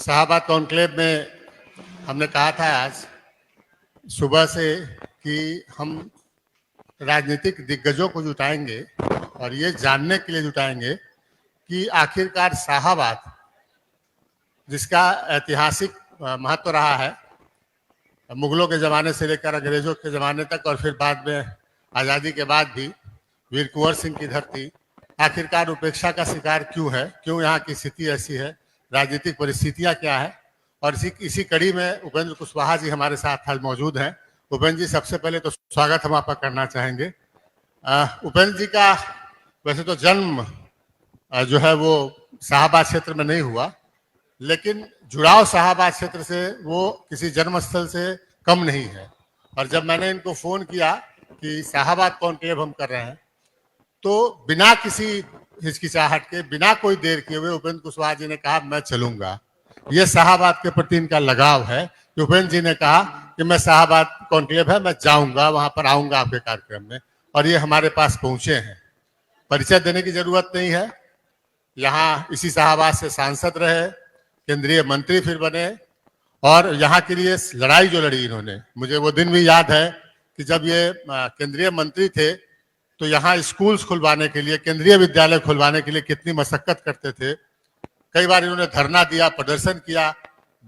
Shahabad conclave में हमने कहा था आज सुबह से कि हम राजनीतिक दिग्गजों को जुटाएंगे और ये जानने के लिए जुटाएंगे कि आखिरकार शाहबाद, जिसका ऐतिहासिक महत्व रहा है मुगलों के ज़माने से लेकर अंग्रेज़ों के ज़माने तक और फिर बाद में आज़ादी के बाद भी, वीर कुंवर सिंह की धरती आखिरकार उपेक्षा का शिकार क्यों है, क्यों यहाँ की स्थिति ऐसी है, राजनीतिक परिस्थितियाँ क्या है। और इसी कड़ी में उपेंद्र कुशवाहा जी हमारे साथ आज मौजूद हैं। उपेंद्र जी, सबसे पहले तो स्वागत हम आपका करना चाहेंगे। उपेंद्र जी का वैसे तो जन्म जो है वो शाहबाद क्षेत्र में नहीं हुआ, लेकिन जुड़ाव शाहबाद क्षेत्र से वो किसी जन्मस्थल से कम नहीं है। और जब मैंने इनको फोन किया कि शाहबाद कॉन्क्लेव हम कर रहे हैं, तो बिना किसी हिचकिचाहट के, बिना कोई देर किए हुए उपेंद्र कुशवाहा जी ने कहा मैं चलूंगा। ये शाहबाद के प्रति इनका लगाव है कि उपेंद्र जी ने कहा कि मैं शाहबाद कॉन्क्लेव है, मैं जाऊंगा, वहां पर आऊंगा आपके कार्यक्रम में, और ये हमारे पास पहुंचे हैं। परिचय देने की जरूरत नहीं है, यहाँ इसी शाहबाद से सांसद रहे, केंद्रीय मंत्री फिर बने, और यहाँ के लिए लड़ाई जो लड़ी इन्होंने, मुझे वो दिन भी याद है कि जब ये केंद्रीय मंत्री थे तो यहाँ स्कूल्स खुलवाने के लिए, केंद्रीय विद्यालय खुलवाने के लिए कितनी मशक्कत करते थे। कई बार इन्होंने धरना दिया, प्रदर्शन किया,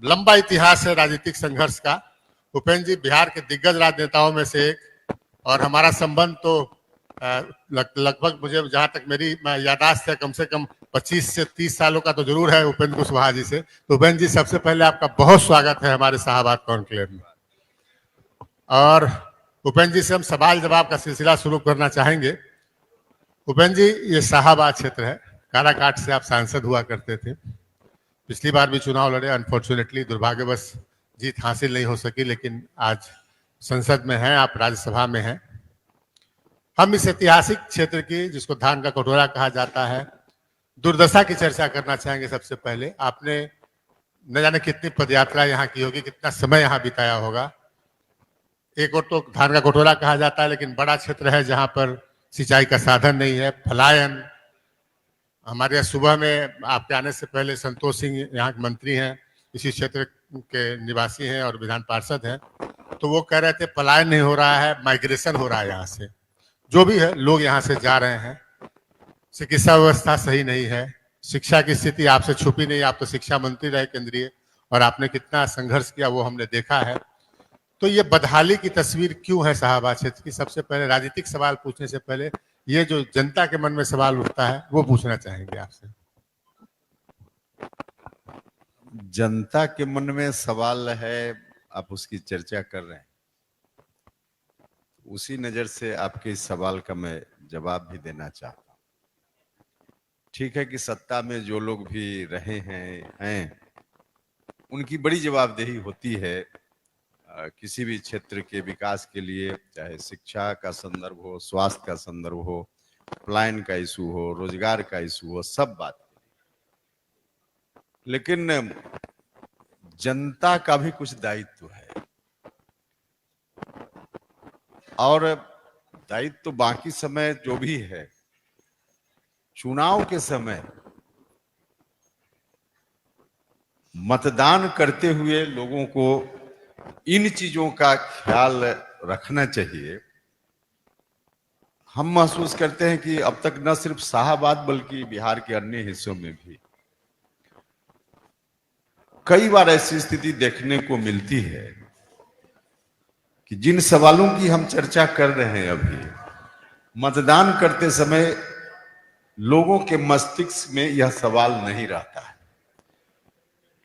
लंबा इतिहास है राजनीतिक संघर्ष का। उपेंद्र जी बिहार के दिग्गज राजनेताओं में से एक, और हमारा संबंध तो लगभग मुझे जहां तक मेरी याददाश्त है कम से कम 25 से 30 सालों का तो जरूर है उपेंद्र कुशवाहा जी से। तो उपेंद्र जी, सबसे पहले आपका बहुत स्वागत है हमारे शाहबाद कॉन्क्लेव में। और उपेंद्र जी से हम सवाल जवाब का सिलसिला शुरू करना चाहेंगे। उपेंद्र जी, ये शाहबाद क्षेत्र है, काराकाट से आप सांसद हुआ करते थे, पिछली बार भी चुनाव लड़े, अनफॉर्चुनेटली दुर्भाग्यवश जीत हासिल नहीं हो सकी, लेकिन आज संसद में हैं आप, राज्यसभा में हैं। हम इस ऐतिहासिक क्षेत्र की, जिसको धान का कटोरा कहा जाता है, दुर्दशा की चर्चा करना चाहेंगे। सबसे पहले आपने न जाने कितनी पदयात्रा यहाँ की होगी, कितना समय यहाँ बिताया होगा। एक और तो धान का कटोरा कहा जाता है, लेकिन बड़ा क्षेत्र है जहाँ पर सिंचाई का साधन नहीं है, पलायन। हमारे यहाँ सुबह में आपके आने से पहले संतोष सिंह यहाँ के मंत्री हैं, इसी क्षेत्र के निवासी हैं और विधान पार्षद हैं, तो वो कह रहे थे पलायन नहीं हो रहा है, माइग्रेशन हो रहा है यहाँ से। जो भी है, लोग यहाँ से जा रहे हैं। चिकित्सा व्यवस्था सही नहीं है, शिक्षा की स्थिति आपसे छुपी नहीं, आप तो शिक्षा मंत्री रहे केंद्रीय, और आपने कितना संघर्ष किया वो हमने देखा है। तो ये बदहाली की तस्वीर क्यों है शाहबाद क्षेत्र की? सबसे पहले राजनीतिक सवाल पूछने से पहले ये जो जनता के मन में सवाल उठता है वो पूछना चाहेंगे आपसे। जनता के मन में सवाल है, आप उसकी चर्चा कर रहे हैं, उसी नजर से आपके इस सवाल का मैं जवाब भी देना चाहता हूं। ठीक है कि सत्ता में जो लोग भी रहे हैं उनकी बड़ी जवाबदेही होती है किसी भी क्षेत्र के विकास के लिए, चाहे शिक्षा का संदर्भ हो, स्वास्थ्य का संदर्भ हो, पलायन का इशू हो, रोजगार का इशू हो, सब बात। लेकिन जनता का भी कुछ दायित्व है, और दायित्व तो बाकी समय जो भी है, चुनाव के समय मतदान करते हुए लोगों को इन चीजों का ख्याल रखना चाहिए। हम महसूस करते हैं कि अब तक न सिर्फ शाहबाद बल्कि बिहार के अन्य हिस्सों में भी कई बार ऐसी स्थिति देखने को मिलती है कि जिन सवालों की हम चर्चा कर रहे हैं अभी, मतदान करते समय लोगों के मस्तिष्क में यह सवाल नहीं रहता है।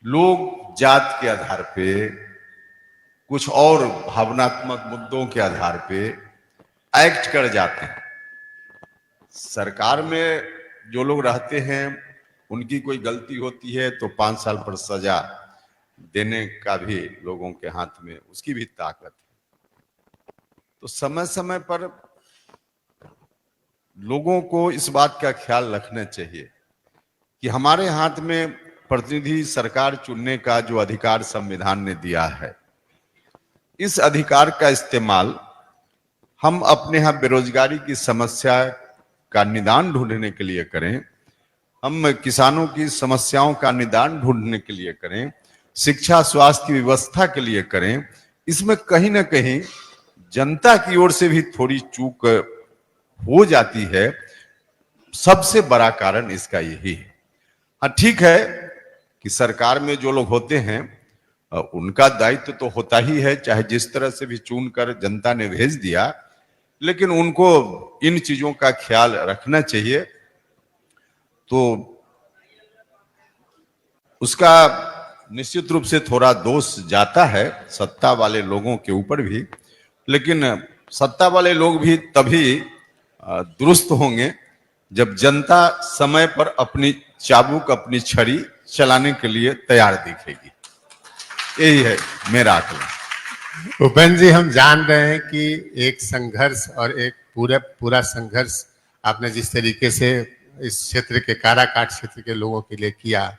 लोग जात के आधार पे, कुछ और भावनात्मक मुद्दों के आधार पे एक्ट कर जाते हैं। सरकार में जो लोग रहते हैं उनकी कोई गलती होती है तो 5 साल पर सजा देने का भी लोगों के हाथ में उसकी भी ताकत है। तो समय समय पर लोगों को इस बात का ख्याल रखना चाहिए कि हमारे हाथ में प्रतिनिधि सरकार चुनने का जो अधिकार संविधान ने दिया है, इस अधिकार का इस्तेमाल हम अपने यहाँ बेरोजगारी की समस्या का निदान ढूंढने के लिए करें, हम किसानों की समस्याओं का निदान ढूंढने के लिए करें, शिक्षा स्वास्थ्य की व्यवस्था के लिए करें, इसमें कहीं ना कहीं जनता की ओर से भी थोड़ी चूक हो जाती है। सबसे बड़ा कारण इसका यही है। हाँ ठीक है कि सरकार में जो लोग होते हैं उनका दायित्व तो होता ही है, चाहे जिस तरह से भी चुनकर जनता ने भेज दिया, लेकिन उनको इन चीजों का ख्याल रखना चाहिए। तो उसका निश्चित रूप से थोड़ा दोष जाता है सत्ता वाले लोगों के ऊपर भी, लेकिन सत्ता वाले लोग भी तभी दुरुस्त होंगे जब जनता समय पर अपनी चाबुक अपनी छड़ी चलाने के लिए तैयार दिखेगी। यही है मेरा आकलन। उपेंद्र जी, हम जान रहे हैं कि एक संघर्ष और एक पूरा संघर्ष आपने जिस तरीके से इस क्षेत्र के काराकाट क्षेत्र के लोगों के लिए किया,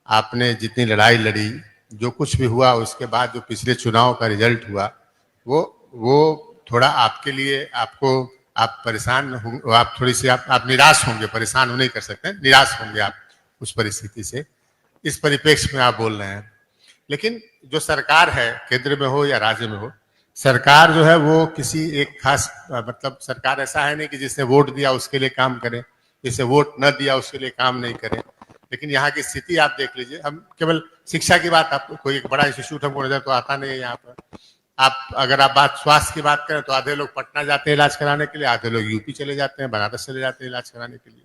आपने जितनी लड़ाई लड़ी, जो कुछ भी हुआ उसके बाद जो पिछले चुनाव का रिजल्ट हुआ, वो थोड़ा आपके लिए आप परेशान होंगे, आप थोड़ी सी आप निराश होंगे, परेशान हो नहीं कर सकते, निराश होंगे आप उस परिस्थिति से, इस परिप्रेक्ष्य में आप बोल रहे हैं। लेकिन जो सरकार है, केंद्र में हो या राज्य में हो, सरकार जो है वो किसी एक खास मतलब सरकार ऐसा है नहीं कि जिसने वोट दिया उसके लिए काम करे, जिसने वोट न दिया उसके लिए काम नहीं करे। लेकिन यहाँ की स्थिति आप देख लीजिए, हम केवल शिक्षा की बात, आप कोई एक बड़ा इंस्टीट्यूट हमको नजर तो आता नहीं है यहाँ पर। आप अगर आप बात स्वास्थ्य की बात करें तो आधे लोग पटना जाते हैं इलाज कराने के लिए, आधे लोग यूपी चले जाते हैं, बनारस चले जाते हैं इलाज कराने के लिए।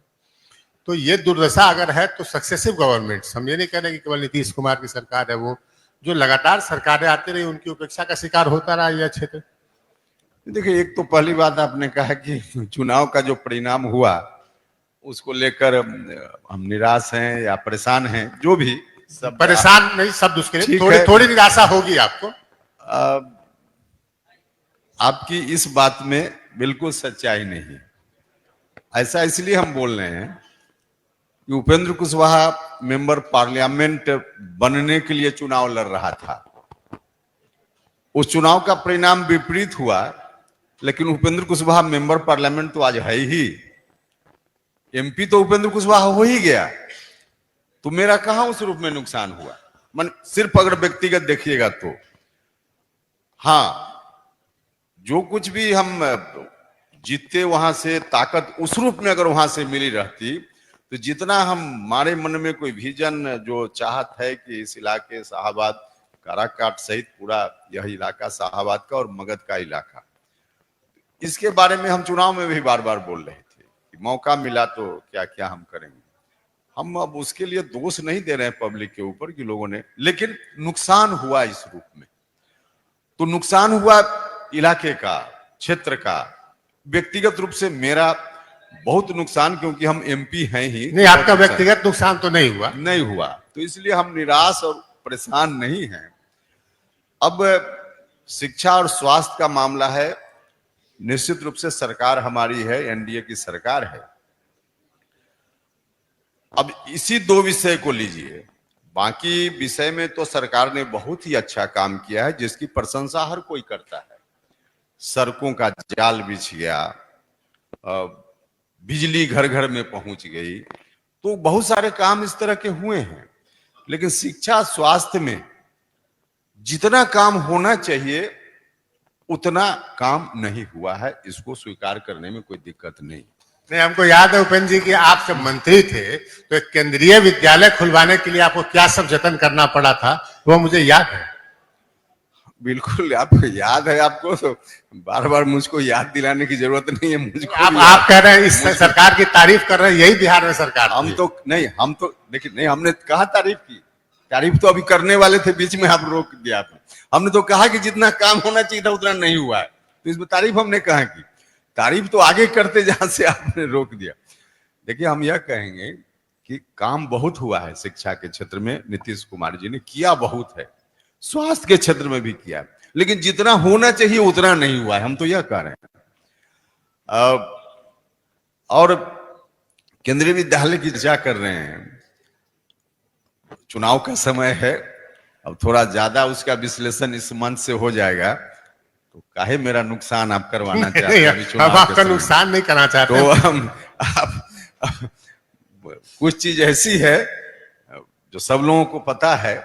तो ये दुर्दशा अगर है तो सक्सेसिव गवर्नमेंट्स, हम ये नहीं कह रहे कि केवल नीतीश कुमार की सरकार है, वो जो लगातार सरकारें आती रही उनकी उपेक्षा का शिकार होता रहा यह क्षेत्र। देखिए, एक तो पहली बात आपने कहा कि चुनाव का जो परिणाम हुआ उसको लेकर हम निराश हैं या परेशान हैं, जो भी सब परेशान नहीं, शब्द उसके लिए थोड़ी निराशा होगी आपको। आपकी इस बात में बिल्कुल सच्चाई नहीं है। ऐसा इसलिए हम बोल रहे हैं कि उपेंद्र कुशवाहा मेंबर पार्लियामेंट बनने के लिए चुनाव लड़ रहा था। उस चुनाव का परिणाम विपरीत हुआ, लेकिन उपेंद्र कुशवाहा मेंबर पार्लियामेंट तो आज है ही, एमपी तो उपेंद्र कुशवाहा हो ही गया। तो मेरा कहां उस रूप में नुकसान हुआ? मन सिर्फ अगर व्यक्तिगत देखिएगा तो हाँ, जो कुछ भी हम जीतते वहां से ताकत उस रूप में अगर वहां से मिली रहती तो जितना हमारे मन में कोई विजन जो चाहत है कि इस इलाके शाहाबाद काराकाट सहित पूरा यह इलाका शाहाबाद का और मगध का इलाका, इसके बारे में हम चुनाव में भी बार बार बोल रहे थे कि मौका मिला तो क्या क्या हम करेंगे। हम अब उसके लिए दोष नहीं दे रहे हैं पब्लिक के ऊपर कि लोगों ने, लेकिन नुकसान हुआ इस रूप में। तो नुकसान हुआ इलाके का, क्षेत्र का। व्यक्तिगत रूप से मेरा बहुत नुकसान, क्योंकि हम एमपी हैं ही। नहीं, आपका व्यक्तिगत नुकसान तो नहीं हुआ, तो इसलिए हम निराश और परेशान नहीं हैं। अब शिक्षा और स्वास्थ्य का मामला है, निश्चित रूप से सरकार हमारी है, एनडीए की सरकार है। अब इसी दो विषय को लीजिए, बाकी विषय में तो सरकार ने बहुत ही अच्छा काम किया है, जिसकी प्रशंसा हर कोई करता है। सड़कों का जाल बिछ गया, बिजली घर घर में पहुंच गई, तो बहुत सारे काम इस तरह के हुए हैं। लेकिन शिक्षा स्वास्थ्य में जितना काम होना चाहिए उतना काम नहीं हुआ है, इसको स्वीकार करने में कोई दिक्कत नहीं। हमको याद है उपेंद्र जी कि आप जब मंत्री थे तो एक केंद्रीय विद्यालय खुलवाने के लिए आपको क्या सब जतन करना पड़ा था, वो मुझे याद है। बिल्कुल आपको याद है, आपको तो बार बार मुझको याद दिलाने की जरूरत नहीं है। मुझको आप कह रहे हैं इस सरकार की तारीफ कर रहे हैं, यही बिहार में सरकार। हम तो देखिए नहीं, हमने कहा तारीफ की, तारीफ तो अभी करने वाले थे, बीच में आप रोक दिया आपने। हमने तो कहा कि जितना काम होना चाहिए था उतना नहीं हुआ है, तो इसमें तारीफ हमने कहा की, तारीफ तो आगे करते जहां से आपने रोक दिया। देखिए, हम यह कहेंगे कि काम बहुत हुआ है शिक्षा के क्षेत्र में, नीतीश कुमार जी ने किया बहुत है, स्वास्थ्य के क्षेत्र में भी किया, लेकिन जितना होना चाहिए उतना नहीं हुआ है, हम तो यह कह रहे हैं। और केंद्रीय विद्यालय की चर्चा कर रहे हैं, चुनाव का समय है, अब थोड़ा ज्यादा उसका विश्लेषण इस मंच से हो जाएगा, तो काहे मेरा नुकसान आप करवाना चाहते हैं? हम आपका नुकसान नहीं करना चाहते। तो हम आप कुछ चीज ऐसी है जो सब लोगों को पता है,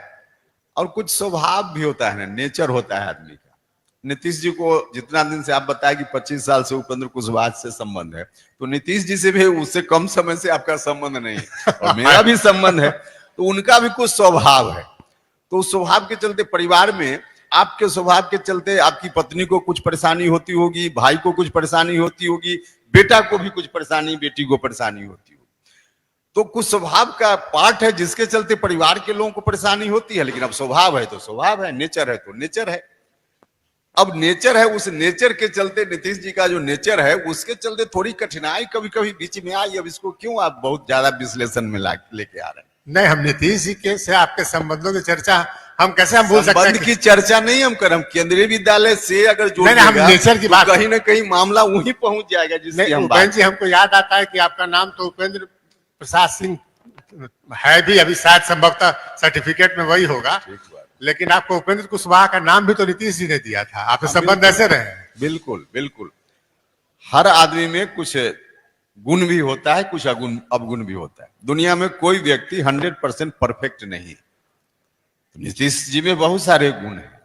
और कुछ स्वभाव भी होता है ना, नेचर होता है आदमी का। नीतीश जी को जितना दिन से आप बताए कि 25 साल से उपेंद्र कुशवाहा से संबंध है, तो नीतीश जी से भी उससे कम समय से आपका संबंध नहीं है, और मेरा भी संबंध है, तो उनका भी कुछ स्वभाव है। तो उस स्वभाव के चलते परिवार में, आपके स्वभाव के चलते आपकी पत्नी को कुछ परेशानी होती होगी, भाई को कुछ परेशानी होती होगी, बेटा को भी कुछ परेशानी, बेटी को परेशानी होती होगी। तो कुछ स्वभाव का पार्ट है जिसके चलते परिवार के लोगों को परेशानी होती है, लेकिन अब स्वभाव है तो स्वभाव है, नेचर है तो नेचर है। अब नेचर है, उस नेचर के चलते, नीतीश जी का जो नेचर है उसके चलते थोड़ी कठिनाई कभी कभी बीच में आई। अब इसको क्यों आप बहुत ज्यादा विश्लेषण में लेके आ रहे हैं? नहीं, हम नीतीश जी के से आपके संबंधों की चर्चा हम कैसे भूल सकते हैं? संबंध की चर्चा नहीं हम कर, हम केंद्रीय विद्यालय से अगर जोड़ नहीं, हम नेचर की बात, कहीं ना कहीं मामला वहीं पहुंच जाएगा जिसकी हम बात। जी, हमको याद आता है कि आपका नाम तो उपेंद्र प्रसाद सिंह है भी, अभी शायद संभवतः सर्टिफिकेट में वही होगा, लेकिन आपको उपेंद्र कुशवाहा का नाम भी तो नीतीश जी ने दिया था। आपके संबंध ऐसे रहे? बिल्कुल बिल्कुल। हर आदमी में कुछ गुण भी होता है, कुछ अवगुण भी होता है। दुनिया में कोई व्यक्ति 100% परफेक्ट नहीं है। नीतीश जी में बहुत सारे गुण हैं,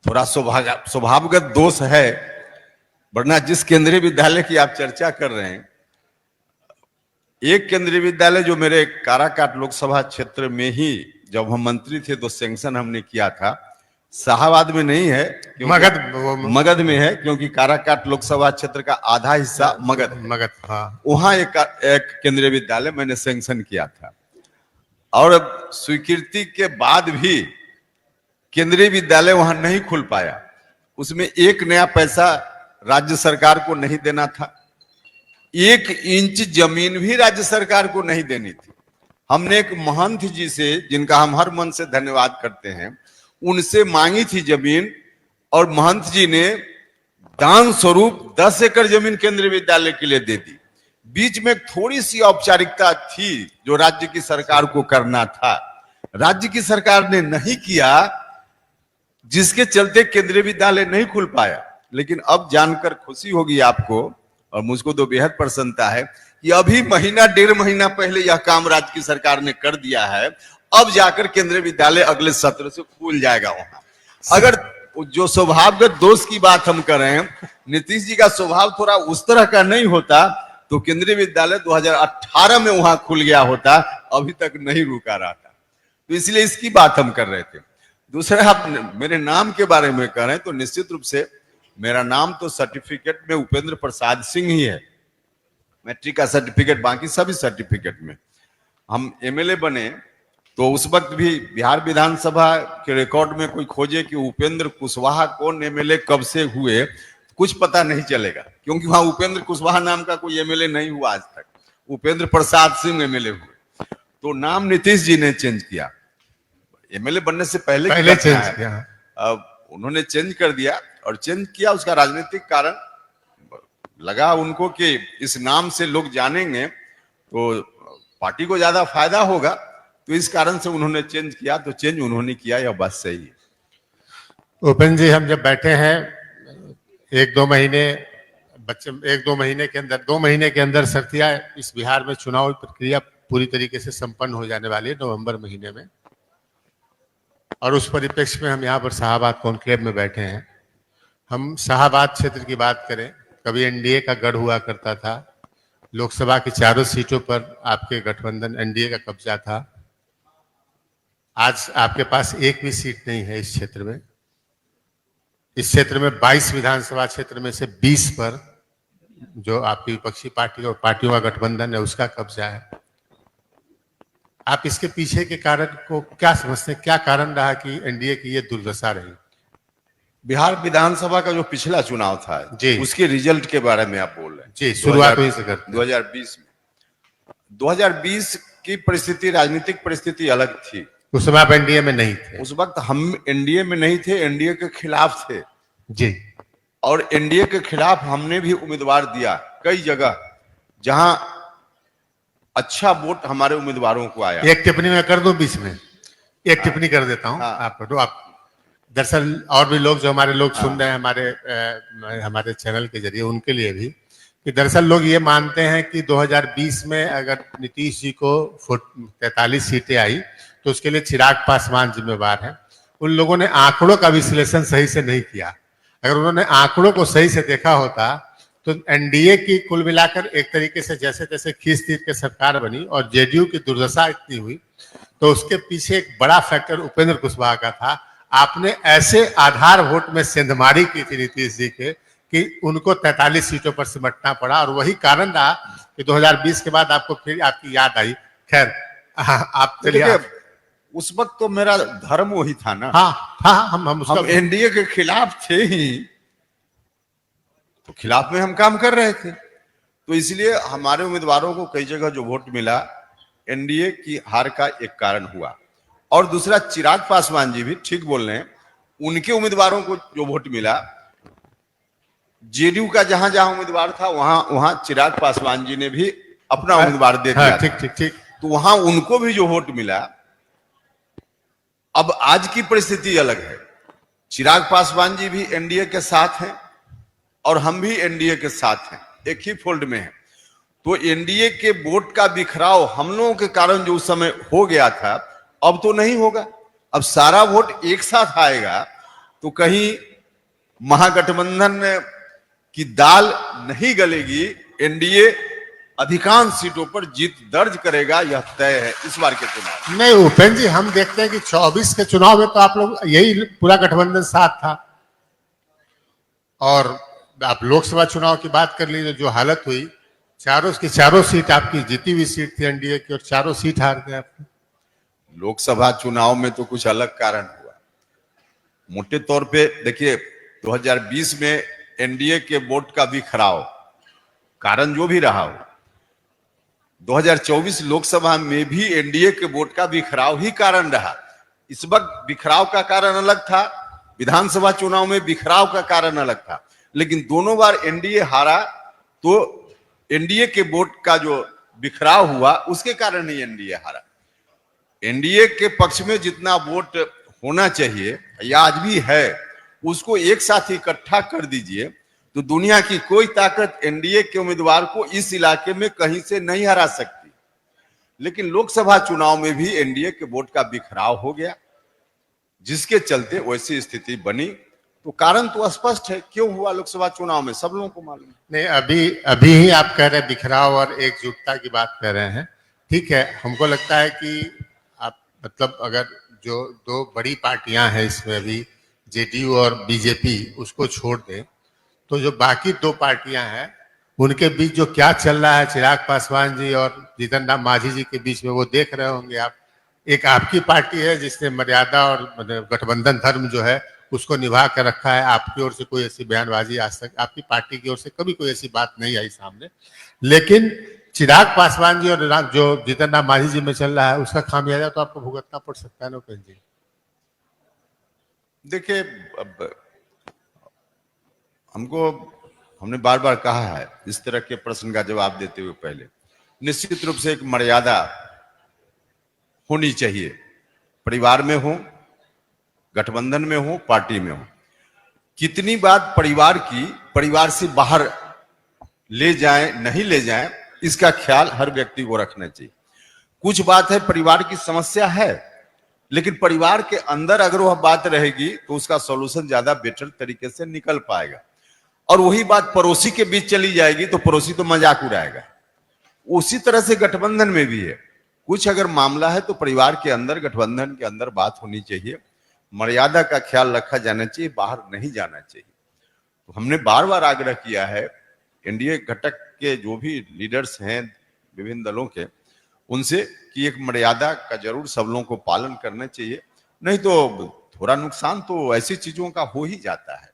थोड़ा स्वभावगत दोष है, वरना जिस केंद्रीय विद्यालय की आप चर्चा कर रहे हैं, एक केंद्रीय विद्यालय जो मेरे काराकाट लोकसभा क्षेत्र में ही जब हम मंत्री थे तो सैंक्शन हमने किया था, शाहबाद में नहीं है, मगध में है, क्योंकि काराकाट लोकसभा क्षेत्र का आधा हिस्सा मगध, हाँ। वहां एक केंद्रीय विद्यालय मैंने सैंक्शन किया था, और स्वीकृति के बाद भी केंद्रीय विद्यालय वहां नहीं खुल पाया। उसमें एक नया पैसा राज्य सरकार को नहीं देना था, 1 इंच जमीन भी राज्य सरकार को नहीं देनी थी। हमने एक महंत जी से, जिनका हम हर मन से धन्यवाद करते हैं, उनसे मांगी थी जमीन, और महंत जी ने दान स्वरूप 10 एकड़ जमीन केंद्रीय विद्यालय के लिए दे दी। बीच में थोड़ी सी औपचारिकता थी जो राज्य की सरकार को करना था, राज्य की सरकार ने नहीं किया, जिसके चलते केंद्रीय विद्यालय नहीं खुल पाया। लेकिन अब जानकर खुशी होगी आपको, और मुझको तो बेहद प्रसन्नता है कि अभी महीना 1.5 महीना पहले यह काम राज्य की सरकार ने कर दिया है। अब जाकर केंद्रीय विद्यालय अगले सत्र से खुल जाएगा वहां। अगर जो स्वभावगत दोष की बात हम कर रहे हैं, नीतीश जी का स्वभाव थोड़ा उस तरह का नहीं होता तो केंद्रीय विद्यालय 2018 में वहां खुल गया होता, अभी तक नहीं रुका रहा था। तो इसलिए इसकी बात हम कर रहे थे। दूसरा, आप मेरे नाम के बारे में कह रहे हैं, तो निश्चित रूप से मेरा नाम तो सर्टिफिकेट में उपेंद्र प्रसाद सिंह ही है, मैट्रिक का सर्टिफिकेट, बाकी सभी सर्टिफिकेट में। हम एमएलए बने तो उस वक्त भी बिहार विधानसभा के रिकॉर्ड में कोई खोजे कि उपेंद्र कुशवाहा कौन एमएलए कब से हुए, कुछ पता नहीं चलेगा, क्योंकि वहां उपेंद्र कुशवाहा नाम का कोई एमएलए नहीं हुआ आज तक। उपेंद्र प्रसाद सिंह एमएलए हुए, तो नाम नीतीश जी ने चेंज किया। एमएलए बनने से पहले चेंज किया, अब उन्होंने चेंज कर दिया, और चेंज किया उसका राजनीतिक कारण लगा उनको कि इस नाम से लोग जानेंगे तो पार्टी को ज्यादा फायदा होगा, तो इस कारण से उन्होंने चेंज किया। तो चेंज उन्होंने किया, यह बात सही है। उपेंद्र जी, हम जब बैठे हैं 1-2 महीने, 2 महीने के अंदर सरतिया इस बिहार में चुनाव प्रक्रिया पूरी तरीके से संपन्न हो जाने वाली है, नवंबर महीने में, और उस परिप्रेक्ष्य में हम यहाँ पर शाहबाद कॉन्क्लेव में बैठे हैं। हम शाहबाद क्षेत्र की बात करें, कभी एनडीए का गढ़ हुआ करता था, लोकसभा की 4 सीटों पर आपके गठबंधन एनडीए का कब्जा था। आज आपके पास एक भी सीट नहीं है इस क्षेत्र में। इस क्षेत्र में 22 विधानसभा क्षेत्र में से 20 पर जो आपकी विपक्षी पार्टियों का गठबंधन है उसका कब्जा है। आप इसके पीछे के कारण को क्या समझते हैं? क्या कारण रहा कि एनडीए की ये दुर्दशा रही? बिहार विधानसभा का जो पिछला चुनाव था जी, उसके रिजल्ट के बारे में आप बोल रहे हैं जी, शुरुआत वहीं से करते हैं। 2020 में 2020 की परिस्थिति, राजनीतिक परिस्थिति अलग थी। उस समय आप एनडीए में नहीं थे? उस वक्त हम एनडीए में नहीं थे, एनडीए के खिलाफ थे जी, और एनडीए के खिलाफ हमने भी उम्मीदवार दिया कई जगह, जहां अच्छा वोट हमारे उम्मीदवारों को आया। एक टिप्पणी मैं कर दूं बीच में, एक टिप्पणी कर देता हूं। आप दरअसल और भी लोग जो हमारे लोग सुन रहे हैं हमारे चैनल के जरिए, उनके लिए भी कि दरअसल लोग ये मानते हैं कि 2020 में अगर नीतीश जी को 43 सीटें आई तो उसके लिए चिराग पासवान जिम्मेवार हैं। उन लोगों ने आंकड़ों का विश्लेषण सही से नहीं किया। अगर उन्होंने आंकड़ों को सही से देखा होता तो एनडीए की कुल मिलाकर एक तरीके से जैसे तैसे खींच तीर के सरकार बनी और जेडीयू की दुर्दशा इतनी हुई, तो उसके पीछे एक बड़ा फैक्टर उपेंद्र कुशवाहा का था। आपने ऐसे आधार वोट में सेंधमारी की थी नीतीश जी के कि उनको 43 सीटों पर सिमटना पड़ा, और वही कारण रहा कि 2020 के बाद आपको फिर आपकी याद आई। खैर, आप चलिए। देखिए, उस वक्त तो मेरा धर्म वही था ना। हाँ हाँ, हम उसका हम एनडीए के खिलाफ थे ही, तो खिलाफ में हम काम कर रहे थे, तो इसलिए हमारे उम्मीदवारों को कई जगह जो वोट मिला एनडीए की हार का एक कारण हुआ। और दूसरा, चिराग पासवान जी भी ठीक बोल रहे हैं, उनके उम्मीदवारों को जो वोट मिला, जेडीयू का जहां जहां उम्मीदवार था वहां वहां चिराग पासवान जी ने भी अपना उम्मीदवार दे दिया। ठीक ठीक ठीक। तो वहां उनको भी जो वोट मिला। अब आज की परिस्थिति अलग है, चिराग पासवान जी भी एनडीए के साथ हैं और हम भी एनडीए के साथ हैं, एक ही फोल्ड में है। तो एनडीए के वोट का बिखराव हम लोगों के कारण जो उस समय हो गया था, अब तो नहीं होगा। अब सारा वोट एक साथ आएगा तो कहीं महागठबंधन की दाल नहीं गलेगी, एनडीए अधिकांश सीटों पर जीत दर्ज करेगा, यह तय है इस बार के चुनाव। नहीं उपेंद्र जी, हम देखते हैं कि 24 के चुनाव में तो आप लोग यही पूरा गठबंधन साथ था, और आप लोकसभा चुनाव की बात कर लीजिए, जो हालत हुई, चारों की चारों सीट आपकी जीती हुई सीट थी एनडीए की, और चारों सीट हार गए आपने। लोकसभा चुनाव में तो कुछ अलग कारण हुआ। मोटे तौर पे देखिए, 2020 में एनडीए के वोट का बिखराव कारण जो भी रहा हो, 2024 लोकसभा में भी एनडीए के वोट का बिखराव ही कारण रहा। इस वक्त बिखराव का कारण अलग था, विधानसभा चुनाव में बिखराव का कारण अलग था, लेकिन दोनों बार एनडीए हारा, तो एनडीए के वोट का जो बिखराव हुआ उसके कारण ही एनडीए हारा। एनडीए के पक्ष में जितना वोट होना चाहिए या आज भी है, उसको एक साथ इकट्ठा कर दीजिए तो दुनिया की कोई ताकत एनडीए के उम्मीदवार को इस इलाके में कहीं से नहीं हरा सकती। लेकिन लोकसभा चुनाव में भी एनडीए के वोट का बिखराव हो गया, जिसके चलते वैसी स्थिति बनी। तो कारण तो स्पष्ट है, क्यों हुआ लोकसभा चुनाव में सब लोगों को मालूम है। नहीं, अभी ही आप कह रहे हैं बिखराव और एकजुटता की बात कर रहे हैं, ठीक है। हमको लगता है कि आप मतलब अगर जो दो बड़ी पार्टियां हैं इसमें अभी, जेडीयू और बीजेपी, उसको छोड़ दें तो जो बाकी दो पार्टियां हैं उनके बीच जो क्या चल रहा है चिराग पासवान जी और जीतन राम मांझी जी के बीच में, वो देख रहे होंगे आप। एक आपकी पार्टी है जिसने मर्यादा और गठबंधन धर्म जो है उसको निभा कर रखा है। आपकी ओर से कोई ऐसी बयानबाजी आज तक आपकी पार्टी की ओर से कभी कोई ऐसी बात नहीं आई सामने, लेकिन चिराग पासवान जी और जो जीतन राम मांझी जी में चल रहा है उसका खामियाजा तो आपको भुगतना पड़ सकता है ना उपेंद्र जी। देखिए, अब हमने बार बार कहा है, इस तरह के प्रश्न का जवाब देते हुए पहले निश्चित रूप से एक मर्यादा होनी चाहिए, परिवार में हो, गठबंधन में हो, पार्टी में हो। कितनी बात परिवार की परिवार से बाहर ले जाएं नहीं ले जाएं, इसका ख्याल हर व्यक्ति को रखना चाहिए। कुछ बात है परिवार की समस्या है, लेकिन परिवार के अंदर अगर वह बात रहेगी तो उसका सॉल्यूशन ज्यादा बेटर तरीके से निकल पाएगा। और वही बात पड़ोसी के बीच चली जाएगी तो पड़ोसी तो मजाक उड़ाएगा। उसी तरह से गठबंधन में भी है, कुछ अगर मामला है तो परिवार के अंदर, गठबंधन के अंदर बात होनी चाहिए, मर्यादा का ख्याल रखा जाना चाहिए, बाहर नहीं जाना चाहिए। तो हमने बार बार आग्रह किया है एनडीए घटक के जो भी लीडर्स हैं विभिन्न दलों के, उनसे कि एक मर्यादा का जरूर सब लोगों को पालन करना चाहिए, नहीं तो थोड़ा नुकसान तो ऐसी चीजों का हो ही जाता है।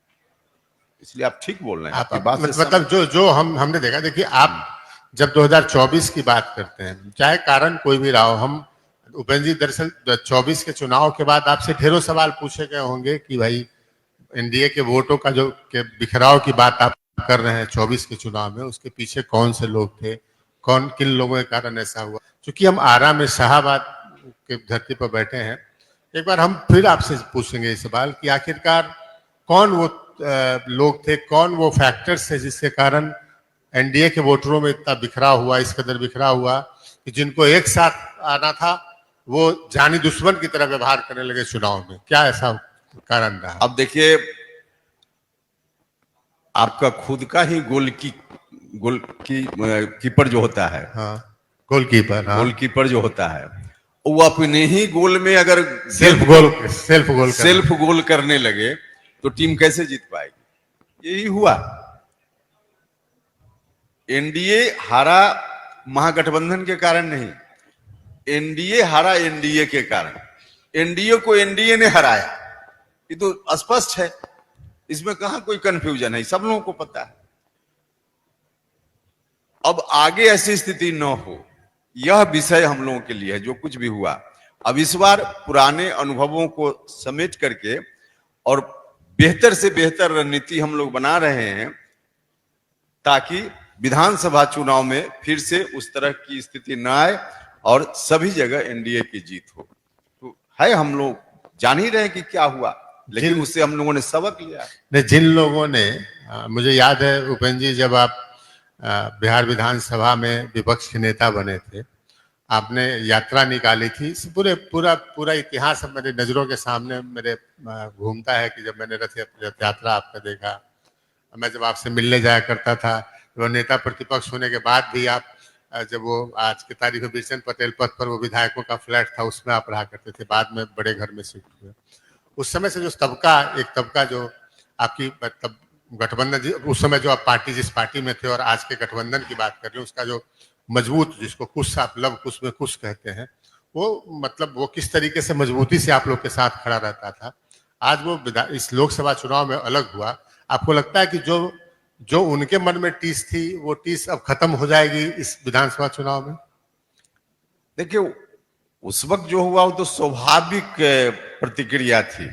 इसलिए आप ठीक बोल रहे हैं, आपकी बात से मतलब जो हमने देखा, देखिए आप जब 2024 की बात करते हैं, चाहे कारण कोई भी रहा हो, हम उपेंद्र जी दरअसल 24 के चुनाव के बाद आपसे ढेरों सवाल पूछे गए होंगे कि भाई एनडीए के वोटों का जो के बिखराव की बात आप कर रहे हैं 24 के चुनाव में, उसके पीछे कौन से लोग थे, कौन किन लोगों के कारण ऐसा हुआ। क्योंकि हम आरा में शाहाबाद के धरती पर बैठे हैं, एक बार हम फिर आपसे पूछेंगे ये सवाल कि आखिरकार कौन वो लोग थे, कौन वो फैक्टर्स थे जिसके कारण एनडीए के वोटरों में इतना बिखरा हुआ, इस कदर बिखरा हुआ कि जिनको एक साथ आना था वो जानी दुश्मन की तरह व्यवहार करने लगे चुनाव में। क्या ऐसा कारण रहा? अब देखिए, आपका खुद का ही गोल की कीपर जो होता है, हाँ, गोलकीपर, हाँ, गोलकीपर जो होता है, वो अपने ही गोल में अगर सेल्फ गोल करने लगे तो टीम कैसे जीत पाएगी? यही हुआ। एनडीए हारा महागठबंधन के कारण नहीं, एनडीए हारा एनडीए के कारण। एनडीए को एनडीए ने हराया, ये तो स्पष्ट है, इसमें कहां कोई कंफ्यूजन है, सब लोगों को पता है। अब आगे ऐसी स्थिति न हो, यह विषय हम लोगों के लिए है। जो कुछ भी हुआ, अब इस बार पुराने अनुभवों को समेट करके और बेहतर से बेहतर रणनीति हम लोग बना रहे हैं, ताकि विधानसभा चुनाव में फिर से उस तरह की स्थिति न आए और सभी जगह एनडीए की जीत हो। तो है, हम लोग जान ही रहे हैं कि क्या हुआ, लेकिन उससे हम लोगों ने सबक लिया। नहीं, जिन लोगों ने मुझे याद है उपेंद्र जी, जब आप बिहार विधानसभा में विपक्ष के नेता बने थे, आपने यात्रा निकाली थी। पूरा इतिहास अब मेरे नजरों के सामने मेरे घूमता है कि जब मैंने रथ यात्रा आपका देखा, मैं जब आपसे मिलने जाया करता था, तो नेता प्रतिपक्ष होने के बाद भी आप जब वो आज की तारीख में बिरचंद पटेल पथ पर वो विधायकों का फ्लैट था, उसमें आप रहा करते थे, बाद में बड़े घर में शिफ्ट हुए। उस समय से जो एक तबका जो आपकी मतलब गठबंधन, उस समय जो आप पार्टी, जिस पार्टी में थे और आज के गठबंधन की बात कर रहे हैं, उसका जो मजबूत, जिसको कुश आप लव कुश में कुश कहते हैं, वो मतलब वो किस तरीके से मजबूती से आप लोग के साथ खड़ा रहता था, आज वो इस लोकसभा चुनाव में अलग हुआ। आपको लगता है कि जो जो उनके मन में टीस थी, वो टीस अब खत्म हो जाएगी इस विधानसभा चुनाव में? देखिए, उस वक्त जो हुआ वो तो स्वाभाविक प्रतिक्रिया थी।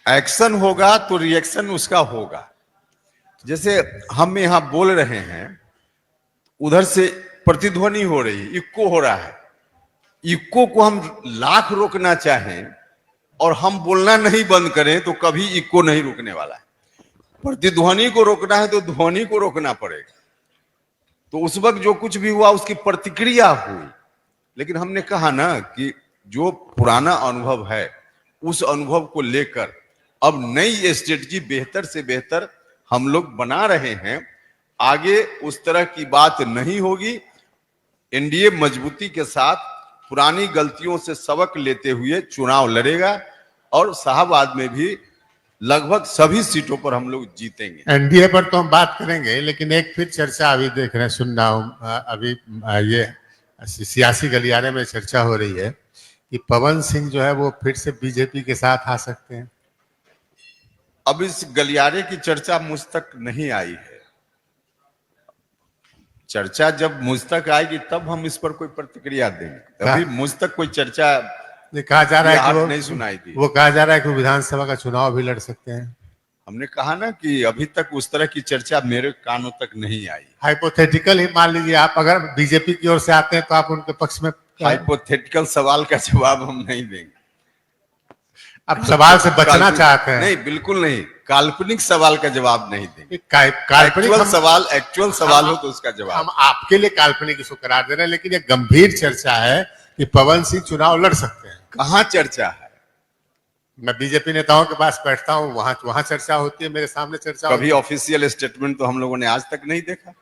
एक्शन होगा तो रिएक्शन उसका होगा। जैसे हम यहां बोल रहे हैं, उधर से प्रतिध्वनि हो रही, इक्को हो रहा है। इक्को को हम लाख रोकना चाहें और हम बोलना नहीं बंद करें तो कभी इक्को नहीं रुकने वाला है। प्रतिध्वनि को रोकना है तो ध्वनि को रोकना पड़ेगा। तो उस वक्त जो कुछ भी हुआ उसकी प्रतिक्रिया हुई, लेकिन हमने कहा ना कि जो पुराना अनुभव है उस अनुभव को लेकर अब नई स्ट्रेटजी बेहतर से बेहतर हम लोग बना रहे हैं। आगे उस तरह की बात नहीं होगी। एनडीए मजबूती के साथ पुरानी गलतियों से सबक लेते हुए चुनाव लड़ेगा और शाहबाद में भी लगभग सभी सीटों पर हम लोग जीतेंगे। एनडीए पर तो हम बात करेंगे, लेकिन एक फिर चर्चा अभी देख रहे हैं, सुन रहा हूं अभी ये सियासी गलियारे में चर्चा हो रही है कि पवन सिंह जो है वो फिर से बीजेपी के साथ आ सकते हैं। अब इस गलियारे की चर्चा मुझ तक नहीं आई है। चर्चा जब मुझ तक आएगी तब हम इस पर कोई प्रतिक्रिया देंगे। अभी मुझ तक कोई चर्चा कहा जा रहा है कि वो नहीं सुनाई दी। वो कहा जा रहा है कि विधानसभा का चुनाव भी लड़ सकते हैं। हमने कहा ना कि अभी तक उस तरह की चर्चा मेरे कानों तक नहीं आई। हाइपोथेटिकल ही मान लीजिए, आप अगर बीजेपी की ओर से आते हैं तो आप उनके पक्ष में। हाइपोथेटिकल सवाल का जवाब हम नहीं देंगे। आप सवाल से बचना चाहते हैं? नहीं, बिल्कुल नहीं। काल्पनिक सवाल का जवाब नहीं देंगे। काल्पनिक एक्चुअल सवाल हो तो उसका जवाब। हम आपके लिए काल्पनिक इसको करार दे रहे हैं, लेकिन ये गंभीर चर्चा है कि पवन सिंह चुनाव लड़ सकते हैं। कहां चर्चा है? मैं बीजेपी नेताओं के पास बैठता हूं, वहां चर्चा होती है, मेरे सामने चर्चा कभी ऑफिशियल स्टेटमेंट तो हम लोगों ने आज तक नहीं देखा।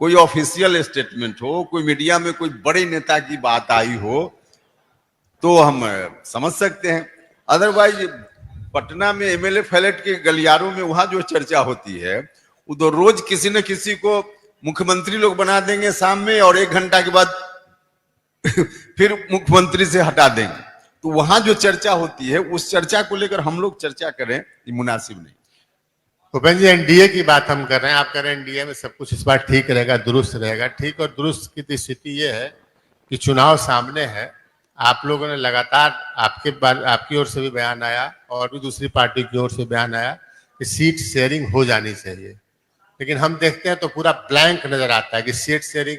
कोई ऑफिशियल स्टेटमेंट हो, कोई मीडिया में कोई बड़े नेता की बात आई हो तो हम समझ सकते हैं। अदरवाइज पटना में एमएलए फ्लैट के गलियारों में वहां जो चर्चा होती है वो तो रोज किसी न किसी को मुख्यमंत्री लोग बना देंगे शाम में, और 1 घंटा के बाद फिर मुख्यमंत्री से हटा देंगे। तो वहां जो चर्चा होती है उस चर्चा को लेकर हम लोग चर्चा करें, ये मुनासिब नहीं। भूपेंद्र जी, एनडीए की बात हम कर रहे हैं, आप कह रहे हैं एनडीए में सब कुछ इस बार ठीक रहेगा, दुरुस्त रहेगा। ठीक और दुरुस्त की स्थिति ये है कि चुनाव सामने है। आप लोगों ने लगातार, आपकी ओर से भी बयान आया और भी दूसरी पार्टी की ओर से बयान आया कि सीट शेयरिंग हो जानी चाहिए, लेकिन हम देखते हैं तो पूरा ब्लैंक नजर आता है कि सीट शेयरिंग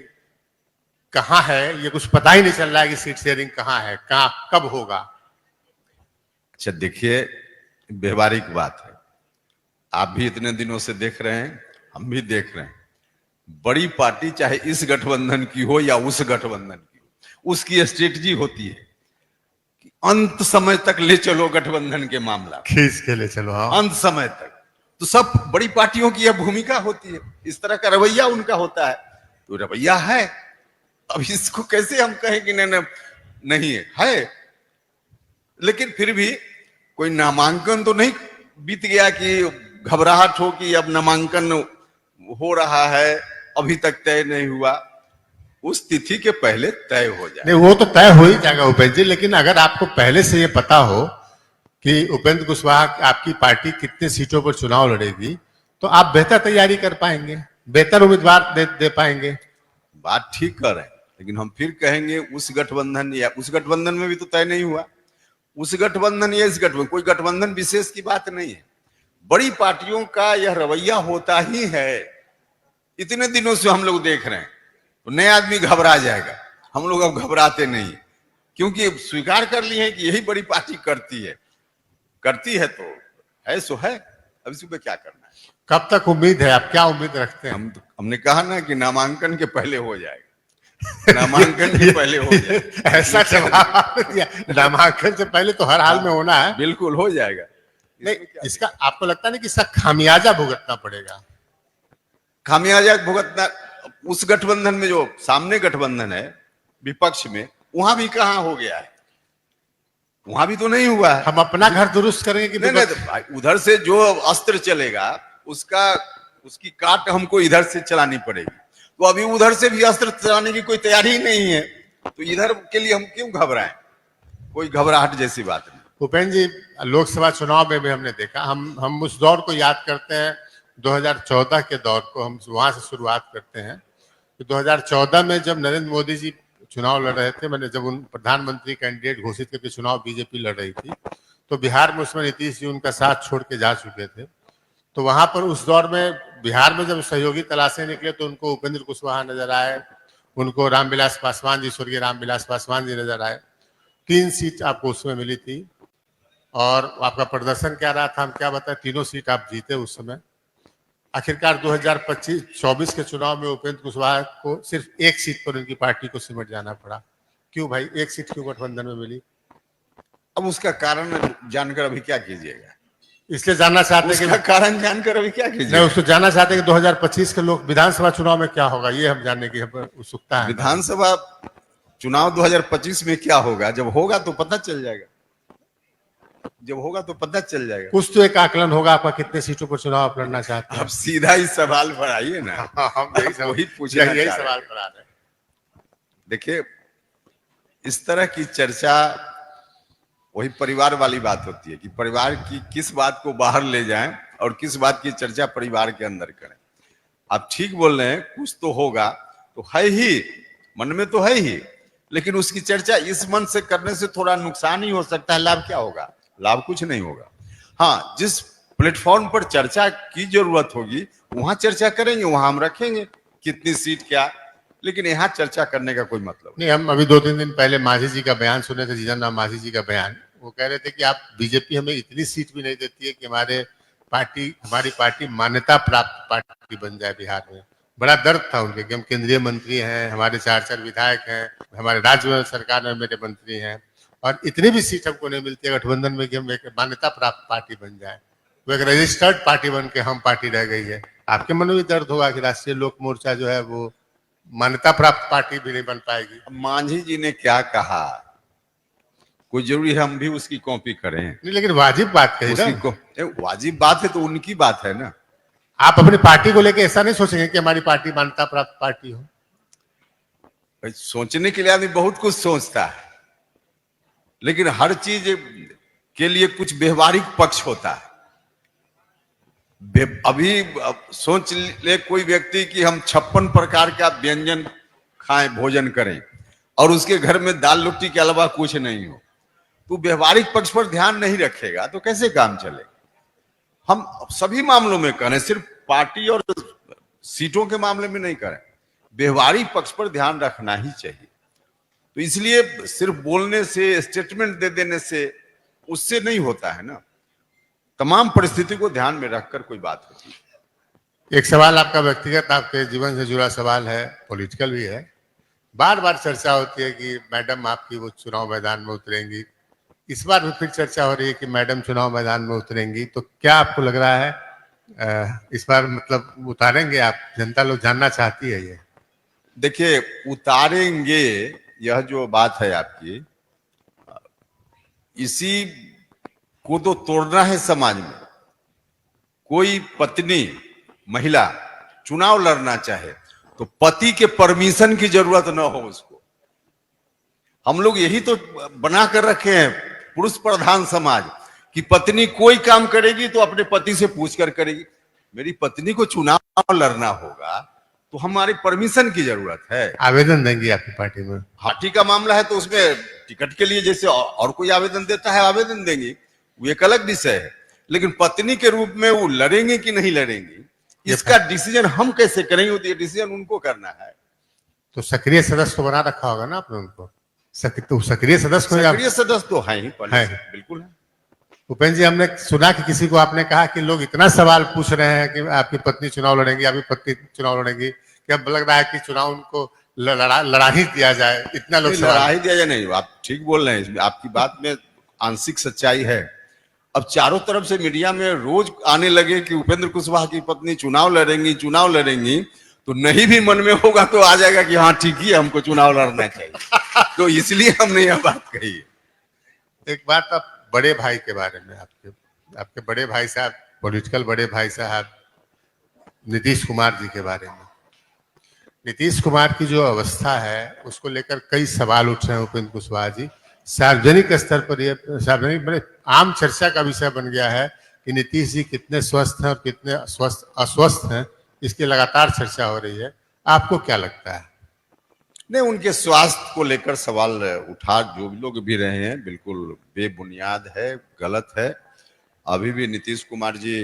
कहाँ है, ये कुछ पता ही नहीं चल रहा है कि सीट शेयरिंग कहाँ है, कहाँ कब होगा। अच्छा देखिए, व्यवहारिक बात है। आप भी इतने दिनों से देख रहे हैं, हम भी देख रहे हैं। बड़ी पार्टी चाहे इस गठबंधन की हो या उस गठबंधन की हो, उसकी स्ट्रेटजी होती है कि अंत समय तक ले चलो गठबंधन के मामला, खींच के ले चलो। हाँ, अंत समय तक। तो सब बड़ी पार्टियों की यह भूमिका होती है, इस तरह का रवैया उनका होता है। तो रवैया है, अब इसको कैसे हम कहें कि नहीं नहीं है। लेकिन फिर भी कोई नामांकन तो नहीं बीत गया कि घबराहट हो कि अब नामांकन हो रहा है, अभी तक तय नहीं हुआ। उस तिथि के पहले तय हो जाए। नहीं वो तो तय हो ही जाएगा उपेंद्र जी, लेकिन अगर आपको पहले से ये पता हो कि उपेंद्र कुशवाहा आपकी पार्टी कितने सीटों पर चुनाव लड़ेगी, तो आप बेहतर तैयारी कर पाएंगे, बेहतर उम्मीदवार दे पाएंगे। बात ठीक कर रहे हैं, लेकिन हम फिर कहेंगे उस गठबंधन या उस गठबंधन में भी तो तय नहीं हुआ। उस गठबंधन या इस गठबंधन, कोई गठबंधन विशेष की बात नहीं है। बड़ी पार्टियों का यह रवैया होता ही है। इतने दिनों से हम लोग देख रहे हैं, तो नया आदमी घबरा जाएगा। हम लोग अब घबराते नहीं, क्योंकि स्वीकार कर लिए हैं कि यही बड़ी पार्टी करती है तो है सो है। अब इस पे क्या करना है? कब तक उम्मीद है, आप क्या उम्मीद रखते हैं? हमने कहा ना कि नामांकन के पहले हो जाएगा। नामांकन के पहले हो जाएगा। ऐसा जवाब आपने दिया, नामांकन से पहले तो हर हाल में होना है। बिल्कुल हो जाएगा। नहीं, इसका आपको लगता नहीं कि इसका खामियाजा भुगतना पड़ेगा? खामियाजा भुगतना उस गठबंधन में, जो सामने गठबंधन है विपक्ष में, वहां भी कहां हो गया है? वहां भी तो नहीं हुआ है। हम अपना घर दुरुस्त करेंगे कि नहीं, तो उधर से जो अस्त्र चलेगा उसकी काट हमको इधर से चलानी पड़ेगी। तो अभी उधर से भी अस्त्र चलाने की कोई तैयारी ही नहीं है, तो इधर के लिए हम क्यों घबराएं? कोई घबराहट जैसी बात नहीं। उपेंद्र जी, लोकसभा चुनाव में भी हमने देखा, हम उस दौर को याद करते हैं, 2014 के दौर को हम वहां से शुरुआत करते हैं। तो 2014 में जब नरेंद्र मोदी जी चुनाव लड़ रहे थे, मैंने जब उन प्रधानमंत्री कैंडिडेट घोषित करके चुनाव बीजेपी लड़ रही थी, तो बिहार में उसमें नीतीश जी उनका साथ छोड़ के जा चुके थे। तो वहां पर उस दौर में बिहार में जब सहयोगी तलाशे निकले तो उनको उपेंद्र कुशवाहा नजर आए, उनको रामविलास पासवान जी, स्वर्गीय रामविलास पासवान जी नजर आए। 3 सीट आपको उसमें मिली थी और आपका प्रदर्शन क्या रहा था हम क्या बताएं, तीनों सीट आप जीते उस समय। आखिरकार 2024 के चुनाव में उपेंद्र कुशवाहा को सिर्फ 1 सीट पर उनकी पार्टी को सिमट जाना पड़ा। क्यों भाई, 1 सीट क्यों गठबंधन में मिली? अब उसका कारण जानकर अभी क्या कीजिएगा? इसलिए जानना चाहते हैं कि कारण जानकर अभी क्या कीजिएगा? नहीं, उसको जानना चाहते हैं कि 2025 के लोग विधानसभा चुनाव में क्या होगा, ये हम जानने की उत्सुकता है। विधानसभा चुनाव 2025 में क्या होगा? जब होगा तो पता चल जाएगा। जब होगा तो पता चल जाएगा। कुछ तो एक आकलन होगा आपका, कितने सीटों पर चुनाव आप लड़ना चाहते हैं? अब सीधा इस सवाल पर आइए ना। हम यही सवाल पर आ रहे हैं। देखिए, इस तरह की चर्चा वही परिवार वाली बात होती है कि परिवार की किस बात को बाहर ले जाएं और किस बात की चर्चा परिवार के अंदर करें। आप ठीक बोल रहे हैं, कुछ तो होगा, तो है ही, मन में तो है ही, लेकिन उसकी चर्चा इस मन से करने से थोड़ा नुकसान ही हो सकता है। लाभ क्या होगा? लाभ कुछ नहीं होगा। हाँ, जिस प्लेटफॉर्म पर चर्चा की जरूरत होगी वहां चर्चा करेंगे, वहां हम रखेंगे कितनी सीट क्या, लेकिन यहाँ चर्चा करने का कोई मतलब नहीं। हम अभी 2-3 दिन पहले मांझी जी का बयान सुने थे, जीतन राम मांझी जी का बयान। वो कह रहे थे कि आप बीजेपी हमें इतनी सीट भी नहीं देती है कि हमारी पार्टी मान्यता प्राप्त पार्टी बन जाए बिहार में। बड़ा दर्द था उनके कि हम केंद्रीय मंत्री हैं, हमारे 4 विधायक हैं, हमारे राज्य सरकार में मेरे मंत्री हैं, और इतनी भी सीट हमको नहीं मिलती है गठबंधन में कि हम एक मान्यता प्राप्त पार्टी बन जाए। वो एक रजिस्टर्ड पार्टी बन के हम पार्टी रह गई है। आपके मन में भी दर्द होगा कि राष्ट्रीय लोक मोर्चा जो है वो मान्यता प्राप्त पार्टी भी नहीं बन पाएगी। मांझी जी ने क्या कहा, कोई जरूरी है हम भी उसकी कॉपी करें? नहीं, लेकिन वाजिब बात कही ना। वाजिब बात है तो उनकी बात है ना। आप अपनी पार्टी को लेके ऐसा नहीं सोचेंगे कि हमारी पार्टी मान्यता प्राप्त पार्टी हो? सोचने के लिए आदमी बहुत कुछ सोचता है, लेकिन हर चीज के लिए कुछ व्यवहारिक पक्ष होता है। अभी सोच ले कोई व्यक्ति कि हम 56 प्रकार का व्यंजन खाएं, भोजन करें, और उसके घर में दाल रोटी के अलावा कुछ नहीं हो, तो व्यवहारिक पक्ष पर ध्यान नहीं रखेगा तो कैसे काम चलेगा? हम सभी मामलों में करें, सिर्फ पार्टी और सीटों के मामले में नहीं करें, व्यवहारिक पक्ष पर ध्यान रखना ही चाहिए। तो इसलिए सिर्फ बोलने से, स्टेटमेंट दे देने से उससे नहीं होता है ना। तमाम परिस्थिति को ध्यान में रखकर कोई बात होती है। एक सवाल आपका व्यक्तिगत, आपके जीवन से जुड़ा सवाल है, पॉलिटिकल भी है। बार बार चर्चा होती है कि मैडम आपकी वो चुनाव मैदान में उतरेंगी। इस बार भी फिर चर्चा हो रही है कि मैडम चुनाव मैदान में उतरेंगी, तो क्या आपको लग रहा है इस बार मतलब उतारेंगे आप? जनता लोग जानना चाहती है ये। देखिए, उतारेंगे, यह जो बात है आपकी, इसी को तो तोड़ना है समाज में। कोई पत्नी, महिला चुनाव लड़ना चाहे तो पति के परमिशन की जरूरत न हो उसको। हम लोग यही तो बना कर रखे हैं पुरुष प्रधान समाज, कि पत्नी कोई काम करेगी तो अपने पति से पूछ कर करेगी। मेरी पत्नी को चुनाव लड़ना होगा तो हमारी परमिशन की जरूरत है। आवेदन देंगी आपकी पार्टी में? पार्टी का मामला है तो उसमें टिकट के लिए जैसे और कोई आवेदन देता है, आवेदन देंगी, वो एक अलग विषय है। लेकिन पत्नी के रूप में वो लड़ेंगे कि नहीं लड़ेंगी, इसका डिसीजन हम कैसे करेंगे? तो ये डिसीजन उनको करना है। तो सक्रिय सदस्य तो बना रखा होगा ना आपने उनको? तो सक्रिय सदस्य सक्रिय सदस्य तो है ही पहले से, बिल्कुल है। उपेंद्र जी, हमने सुना कि किसी को आपने कहा कि लोग इतना सवाल पूछ रहे हैं कि आपकी पत्नी चुनाव लड़ेंगी, आपकी पत्नी चुनाव लड़ेंगी, कि अब लग रहा है कि चुनाव उनको लड़ा ही दिया जाए। इतना लोग लड़ा ही दिया जाए नहीं, आप ठीक बोल रहे हैं, इसमें आपकी बात में आंशिक सच्चाई है। अब चारों तरफ से मीडिया में रोज आने लगे कि उपेंद्र कुशवाहा की पत्नी चुनाव लड़ेंगी, चुनाव लड़ेंगी, तो नहीं भी मन में होगा तो आ जाएगा कि हाँ ठीक ही है, हमको चुनाव लड़ना चाहिए। तो इसलिए हमने यह बात कही है। एक बात आप बड़े भाई के बारे में, आपके बड़े भाई साहब, पॉलिटिकल बड़े भाई साहब नीतीश कुमार जी के बारे में। नीतीश कुमार की जो अवस्था है उसको लेकर कई सवाल उठ रहे हैं उपेंद्र कुशवाहा जी। सार्वजनिक स्तर पर यह सार्वजनिक बड़े आम चर्चा का विषय बन गया है कि नीतीश जी कितने स्वस्थ हैं और कितने अस्वस्थ हैं, इसकी लगातार चर्चा हो रही है। आपको क्या लगता है? नहीं, उनके स्वास्थ्य को लेकर सवाल उठा जो लोग भी रहे हैं, बिल्कुल बेबुनियाद है, गलत है। अभी भी नीतीश कुमार जी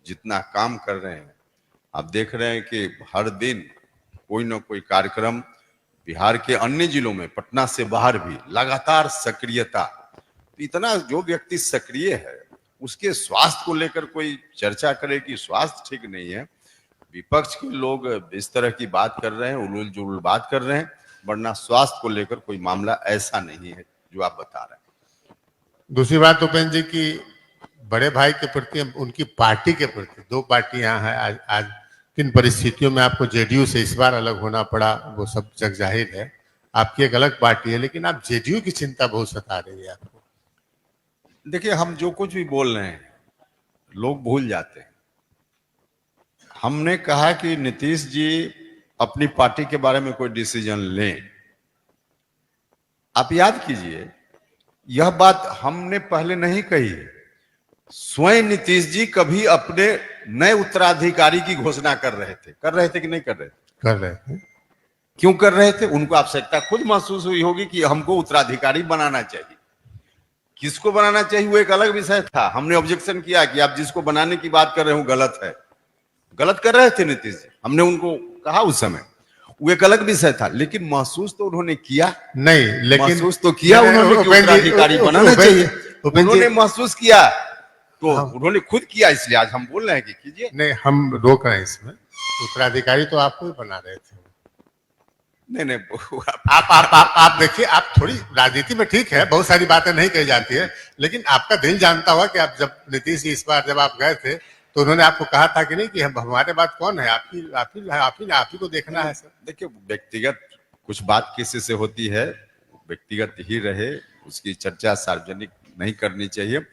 जितना काम कर रहे हैं, आप देख रहे हैं कि हर दिन कोई ना कोई कार्यक्रम बिहार के अन्य जिलों में, पटना से बाहर भी लगातार सक्रियता। तो इतना जो व्यक्ति सक्रिय है उसके स्वास्थ्य को लेकर कोई चर्चा करे कि स्वास्थ्य ठीक नहीं है, विपक्ष के लोग इस तरह की बात कर रहे हैं, उलूल जुलूल बात कर रहे हैं, वरना स्वास्थ्य को लेकर कोई मामला ऐसा नहीं है जो आप बता रहे हैं। दूसरी बात उपेंद्र जी की, बड़े भाई के प्रति, उनकी पार्टी के प्रति, दो पार्टियां हैं आज किन परिस्थितियों में आपको जेडीयू से इस बार अलग होना पड़ा वो सब जग जाहिर है। आपकी एक अलग पार्टी है, लेकिन आप जेडीयू की चिंता बहुत सता रही है आपको। देखिए, हम जो कुछ भी बोल रहे हैं लोग भूल जाते हैं। हमने कहा कि नीतीश जी अपनी पार्टी के बारे में कोई डिसीजन लें। आप याद कीजिए, यह बात हमने पहले नहीं कही है। स्वयं नीतीश जी कभी अपने नए उत्तराधिकारी की घोषणा कर रहे थे कि नहीं कर रहे थे? कर रहे थे। क्यों कर रहे थे? उनको आवश्यकता खुद महसूस हुई होगी कि हमको उत्तराधिकारी बनाना चाहिए। किसको बनाना चाहिए वो एक अलग विषय था। हमने ऑब्जेक्शन किया कि आप जिसको बनाने की बात कर रहे हो गलत है। गलत कर रहे थे नीतीश जी, हमने उनको कहा उस समय, वो एक अलग विषय था। लेकिन महसूस तो उन्होंने किया नहीं, लेकिन महसूस तो किया उन्होंने कि उत्तराधिकारी बनाना चाहिए। उन्होंने महसूस किया तो उन्होंने खुद किया, इसलिए आज हम बोल रहे हैं कि कीजिए। नहीं, हम रोक रहे हैं इसमें। उत्तराधिकारी तो आपको ही बना रहे थे। नहीं, आप देखिए, आप थोड़ी राजनीति में ठीक है, बहुत सारी बातें नहीं कही जाती है, लेकिन आपका दिल जानता हुआ कि आप जब नीतीश जी इस बार जब आप गए थे तो उन्होंने आपको कहा था कि नहीं कि हमारे बात कौन है, आप ही को देखना है। सर देखिए, व्यक्तिगत कुछ बात किसी से होती है, व्यक्तिगत ही रहे, उसकी चर्चा सार्वजनिक नहीं करनी चाहिए।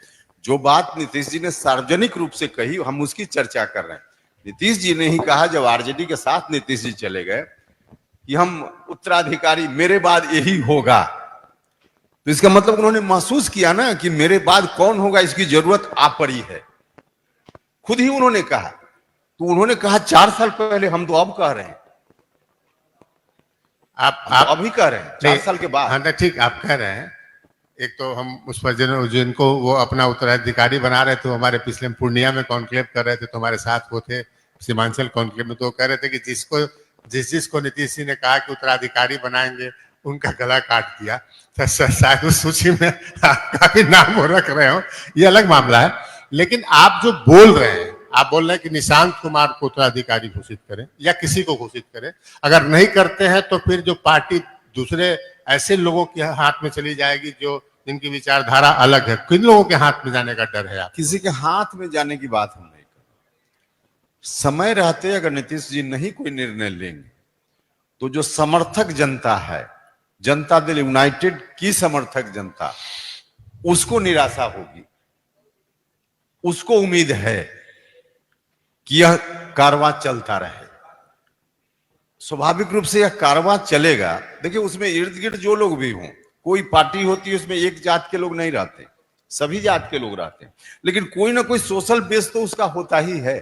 जो बात नीतीश जी ने सार्वजनिक रूप से कही हम उसकी चर्चा कर रहे हैं। नीतीश जी ने ही कहा जब आरजेडी के साथ नीतीश जी चले गए कि हम उत्तराधिकारी, मेरे बाद यही होगा, तो इसका मतलब उन्होंने महसूस किया ना कि मेरे बाद कौन होगा, इसकी जरूरत आ पड़ी है। खुद ही उन्होंने कहा। तो उन्होंने कहा 4 साल पहले, हम तो अब कह रहे हैं। आप अभी कह रहे हैं 4 साल के बाद। हाँ ठीक, आप कह रहे हैं। एक तो हम उस पर जिनको वो अपना उत्तराधिकारी बना रहे थे, हमारे पिछले पूर्णिया में कॉन्क्लेव कर रहे थे, तो हमारे साथ वो थे सीमांचल कॉन्क्लेव में, तो कह रहे थे कि जिसको नीतीश जी ने कहा कि उत्तराधिकारी बनाएंगे उनका गला काट दिया। तो शायद उस सूची में आपका भी नाम वो रख रहे हो, ये अलग मामला है। लेकिन आप जो बोल रहे हैं, आप बोल रहे हैं कि निशांत कुमार को उत्तराधिकारी घोषित करें या किसी को घोषित करें, अगर नहीं करते हैं तो फिर जो पार्टी दूसरे ऐसे लोगों के हाथ में चली जाएगी जो जिनकी विचारधारा अलग है। किन लोगों के हाथ में जाने का डर है आप? किसी के हाथ में जाने की बात हम नहीं कर रहे। समय रहते अगर नीतीश जी नहीं कोई निर्णय लेंगे तो जो समर्थक जनता है, जनता दल यूनाइटेड की समर्थक जनता, उसको निराशा होगी। उसको उम्मीद है कि यह कारवां चलता रहे। स्वाभाविक रूप से यह कारवां चलेगा। देखिए, उसमें इर्द गिर्द जो लोग भी हों, कोई पार्टी होती है उसमें एक जात के लोग नहीं रहते, सभी जात के लोग रहते हैं, लेकिन कोई ना कोई सोशल बेस तो उसका होता ही है।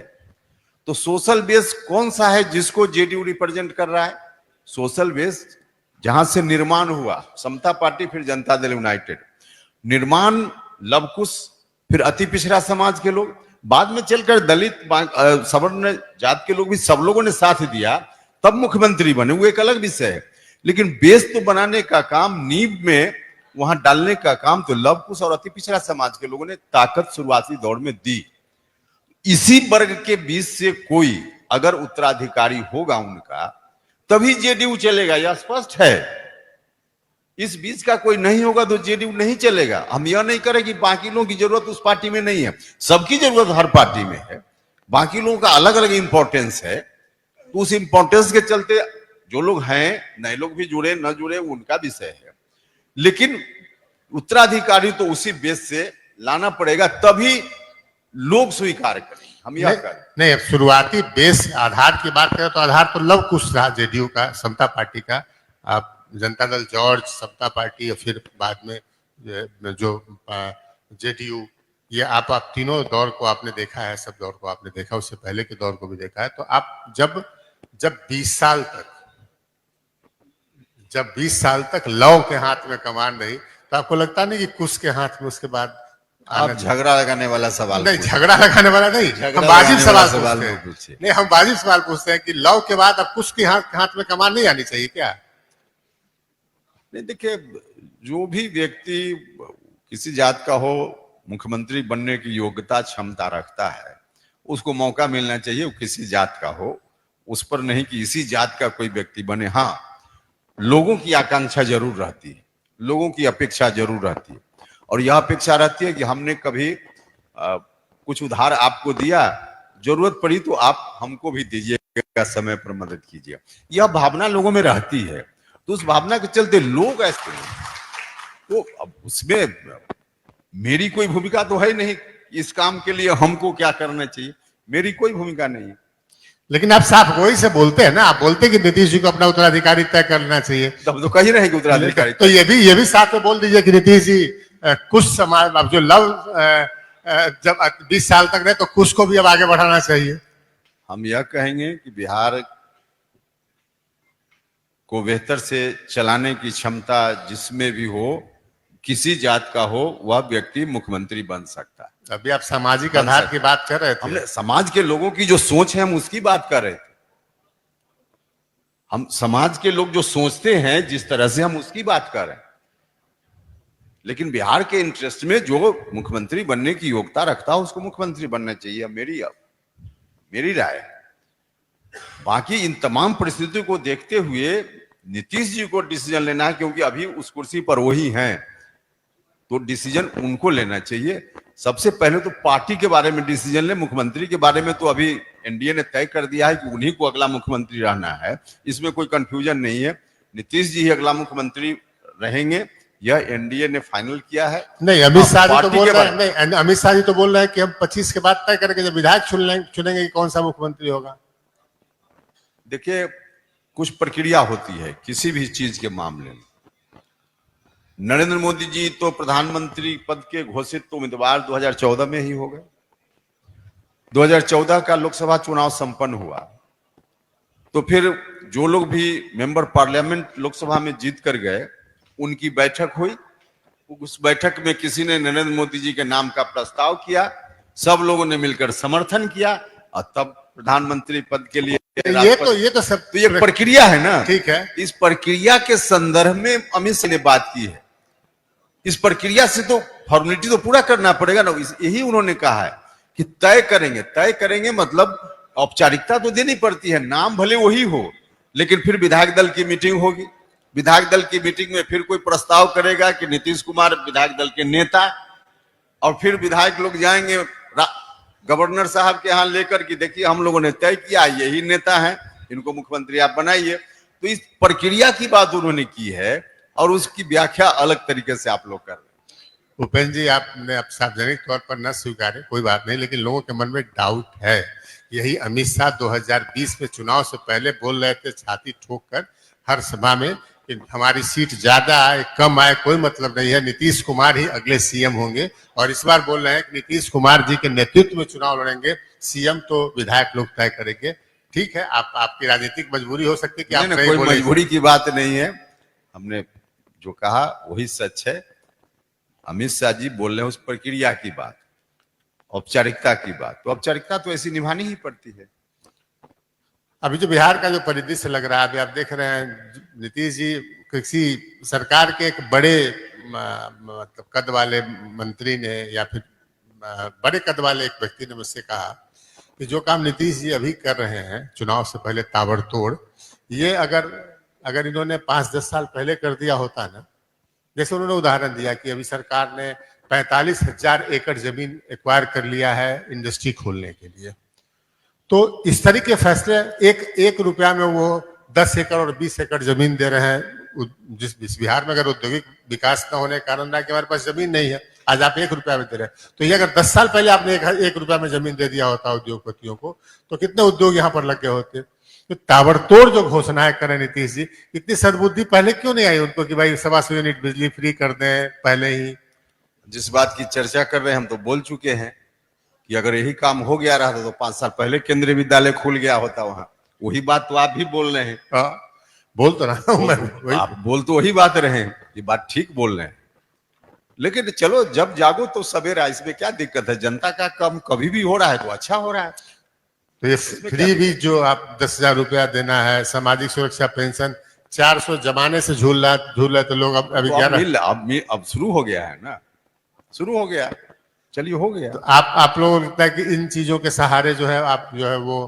तो सोशल बेस कौन सा है जिसको जेडीयू रिप्रेजेंट कर रहा है? सोशल बेस जहां से निर्माण हुआ, समता पार्टी, फिर जनता दल यूनाइटेड, निर्माण लव कुश, फिर अति पिछड़ा समाज के लोग, बाद में चलकर दलित सवर्ण जात के लोग भी, सब लोगों ने साथ दिया, तब मुख्यमंत्री बने, वो एक अलग विषय है। लेकिन बेस तो बनाने का काम, नींव में वहां डालने का काम तो लव कुश और अति पिछड़ा समाज के लोगों ने ताकत शुरुआती दौर में दी। इसी वर्ग के बीच से कोई अगर उत्तराधिकारी होगा उनका, तभी जेडीयू चलेगा, यह स्पष्ट है। इस बीच का कोई नहीं होगा तो जेडीयू नहीं चलेगा। हम यह नहीं करें कि बाकी लोगों की जरूरत उस पार्टी में नहीं है, सबकी जरूरत हर पार्टी में है, बाकी लोगों का अलग अलग इंपॉर्टेंस है। तो उस इंपॉर्टेंस के चलते जो लोग हैं, नए लोग भी जुड़े न जुड़े उनका विषय है, लेकिन उत्तराधिकारी तो उसी बेस से लाना पड़ेगा, तभी लोग स्वीकार करेंगे। हम यह करें नहीं, अब शुरुआती बेस आधार की बात करें तो आधार तो लव कुश रहा जेडीयू का, समता पार्टी का। आप जनता दल जॉर्ज, समता पार्टी और फिर बाद में जो जेडीयू, ये आप तीनों दौर को आपने देखा है, सब दौर को आपने देखा, उससे पहले के दौर को भी देखा है। तो आप जब 20 साल तक लव के हाथ में कमान रही, तो आपको लगता नहीं कि कुश के हाथ में उसके बाद आप झगड़ा लगाने वाला सवाल नहीं, झगड़ा लगाने वाला नहीं, हम वाजिब सवाल पूछते हैं। नहीं, हम वाजिब सवाल पूछते हैं कि लव के बाद अब कुश के हाथ में कमान नहीं आनी चाहिए क्या? नहीं, देखिए, जो भी व्यक्ति किसी जात का हो, मुख्यमंत्री बनने की योग्यता क्षमता रखता है, उसको मौका मिलना चाहिए। वो किसी जात का हो, उस पर नहीं कि इसी जात का कोई व्यक्ति बने। हाँ, लोगों की आकांक्षा जरूर रहती है, लोगों की अपेक्षा जरूर रहती है, और यह अपेक्षा रहती है कि हमने कभी कुछ उधार आपको दिया, जरूरत पड़ी तो आप हमको भी दीजिएगा, समय पर मदद कीजिए, यह भावना लोगों में रहती है। तो उस भावना के चलते लोग ऐसे हैं। तो अब उसमें मेरी कोई भूमिका तो है नहीं, इस काम के लिए हमको क्या करना चाहिए, मेरी कोई भूमिका नहीं है। लेकिन आप साफ वही से बोलते हैं ना, आप बोलते हैं कि नीतीश जी को अपना उत्तराधिकारी तय करना चाहिए। तब तो कह ही रहे कि उत्तराधिकारी, तो ये भी साथ में बोल दीजिए कि नीतीश जी कुछ समाज, अब जो लव जब 20 साल तक रहे तो कुछ को भी अब आगे बढ़ाना चाहिए। हम यह कहेंगे कि बिहार को बेहतर से चलाने की क्षमता जिसमें भी हो, किसी जात का हो, वह व्यक्ति मुख्यमंत्री बन सकता है। अभी आप सामाजिक आधार की बात कर रहे थे, हमने समाज के लोगों की जो सोच है हम उसकी बात कर रहे थे। हम समाज के लोग जो सोचते हैं जिस तरह से, हम उसकी बात कर रहे हैं। लेकिन बिहार के इंटरेस्ट में जो मुख्यमंत्री बनने की योग्यता रखता है उसको मुख्यमंत्री बनना चाहिए, मेरी राय। बाकी इन तमाम परिस्थितियों को देखते हुए नीतीश जी को डिसीजन लेना है, क्योंकि अभी उस कुर्सी पर वही हैं, तो डिसीजन उनको लेना चाहिए। सबसे पहले तो पार्टी के बारे में डिसीजन ले, मुख्यमंत्री के बारे में तो अभी एनडीए ने तय कर दिया है कि उन्हीं को अगला मुख्यमंत्री रहना है, इसमें कोई कंफ्यूजन नहीं है। नीतीश जी ही अगला मुख्यमंत्री रहेंगे, यह एनडीए ने फाइनल किया है। नहीं, अमित शाह जी तो बोल रहे हैं, नहीं, अमित शाह जी तो बोल रहे हैं कि हम 25 के बाद तय करेंगे, जब विधायक चुनेंगे कि कौन सा मुख्यमंत्री होगा। देखिए, कुछ प्रक्रिया होती है किसी भी चीज के मामले में। नरेंद्र मोदी जी तो प्रधानमंत्री पद के घोषित तो उम्मीदवार 2014 में ही हो गए। 2014 का लोकसभा चुनाव संपन्न हुआ, तो फिर जो लोग भी मेंबर पार्लियामेंट लोकसभा में जीत कर गए, उनकी बैठक हुई। उस बैठक में किसी ने नरेंद्र मोदी जी के नाम का प्रस्ताव किया, सब लोगों ने मिलकर समर्थन किया, और तब प्रधानमंत्री पद के लिए ये तो सब, तो ये प्रक्रिया है ना। ठीक है, इस प्रक्रिया के संदर्भ में अमित शाह ने बात की है। इस प्रक्रिया से तो फॉर्मेलिटी तो पूरा करना पड़ेगा ना, यही उन्होंने कहा है कि तय करेंगे मतलब औपचारिकता तो देनी पड़ती है, नाम भले वही हो, लेकिन फिर विधायक दल की मीटिंग होगी, विधायक दल की मीटिंग में फिर कोई प्रस्ताव करेगा कि नीतीश कुमार विधायक दल के नेता, और फिर विधायक लोग जाएंगे गवर्नर साहब के यहाँ लेकर कि देखिए हम लोगों ने तय किया, यही नेता है, इनको मुख्यमंत्री आप बनाइए। तो इस प्रक्रिया की बात उन्होंने की है और उसकी व्याख्या अलग तरीके से आप लोग कर रहे हैं। उपेंद्र जी, आपने अब सार्वजनिक तौर पर न स्वीकारे कोई बात नहीं, लेकिन लोगों के मन में डाउट है। यही अमित शाह 2020 में चुनाव से पहले बोल रहे थे छाती ठोक कर हर सभा में कि हमारी सीट ज्यादा आए कम आए कोई मतलब नहीं है, नीतीश कुमार ही अगले सीएम होंगे। और इस बार बोल रहे हैं कि नीतीश कुमार जी के नेतृत्व में चुनाव लड़ेंगे, सीएम तो विधायक लोग तय करेंगे। ठीक है, आपकी राजनीतिक मजबूरी हो सकती है कि आप नहीं कोई बोले। मजबूरी की बात नहीं है, हमने जो कहा वही सच है। अमित शाह जी बोल रहे हैं उस प्रक्रिया की बात, औपचारिकता की बात, तो औपचारिकता तो ऐसी निभानी ही पड़ती है। अभी जो बिहार का जो परिदृश्य लग रहा है, अभी आप देख रहे हैं नीतीश जी किसी सरकार के एक बड़े मतलब कद वाले मंत्री ने या फिर बड़े कद वाले एक व्यक्ति ने मुझसे कहा कि जो काम नीतीश जी अभी कर रहे हैं चुनाव से पहले ताबड़तोड़, ये अगर इन्होंने 5-10 साल पहले कर दिया होता ना, जैसे उन्होंने उदाहरण दिया कि अभी सरकार ने 45,000 एकड़ जमीन एक्वायर कर लिया है इंडस्ट्री खोलने के लिए, तो इस तरह के फैसले एक रुपया में वो 10 एकड़ और 20 एकड़ जमीन दे रहे हैं। जिस बिहार में अगर औद्योगिक विकास न होने के कारण रहा कि हमारे पास जमीन नहीं है, आज आप 1 रुपया में दे रहे हैं। तो ये अगर 10 साल पहले आपने एक रुपया में जमीन दे दिया होता उद्योगपतियों को, तो कितने उद्योग यहाँ पर लगे होते। तो ताबड़तोड़ जो घोषणाएं करें नीतीश जी, इतनी सद्बुद्धि पहले क्यों नहीं आई उनको कि भाई 125 यूनिट बिजली फ्री कर दें पहले ही। जिस बात की चर्चा कर रहे हैं हम तो बोल चुके हैं कि अगर यही काम हो गया रहता तो 5 साल पहले केंद्रीय विद्यालय खुल गया होता वहां। वही बात तो आप भी बोल रहे हैं। बोल तो रहा हूं मैं, आप बोल तो वही बात रहे हैं, ये बात ठीक बोल रहे हैं। लेकिन चलो जब जागो तो सवेरा, इसमें क्या दिक्कत है। जनता का काम कभी भी हो रहा है तो अच्छा हो रहा है। तो ये फ्री भी जो आप 10,000 रुपया देना है, सामाजिक सुरक्षा पेंशन 400 जमाने से झूल रहा तो लोग अभी तो 11 अब शुरू हो गया है ना, शुरू हो गया, चलिए हो गया। तो आप लोगों को लगता है कि इन चीजों के सहारे जो है आप जो है वो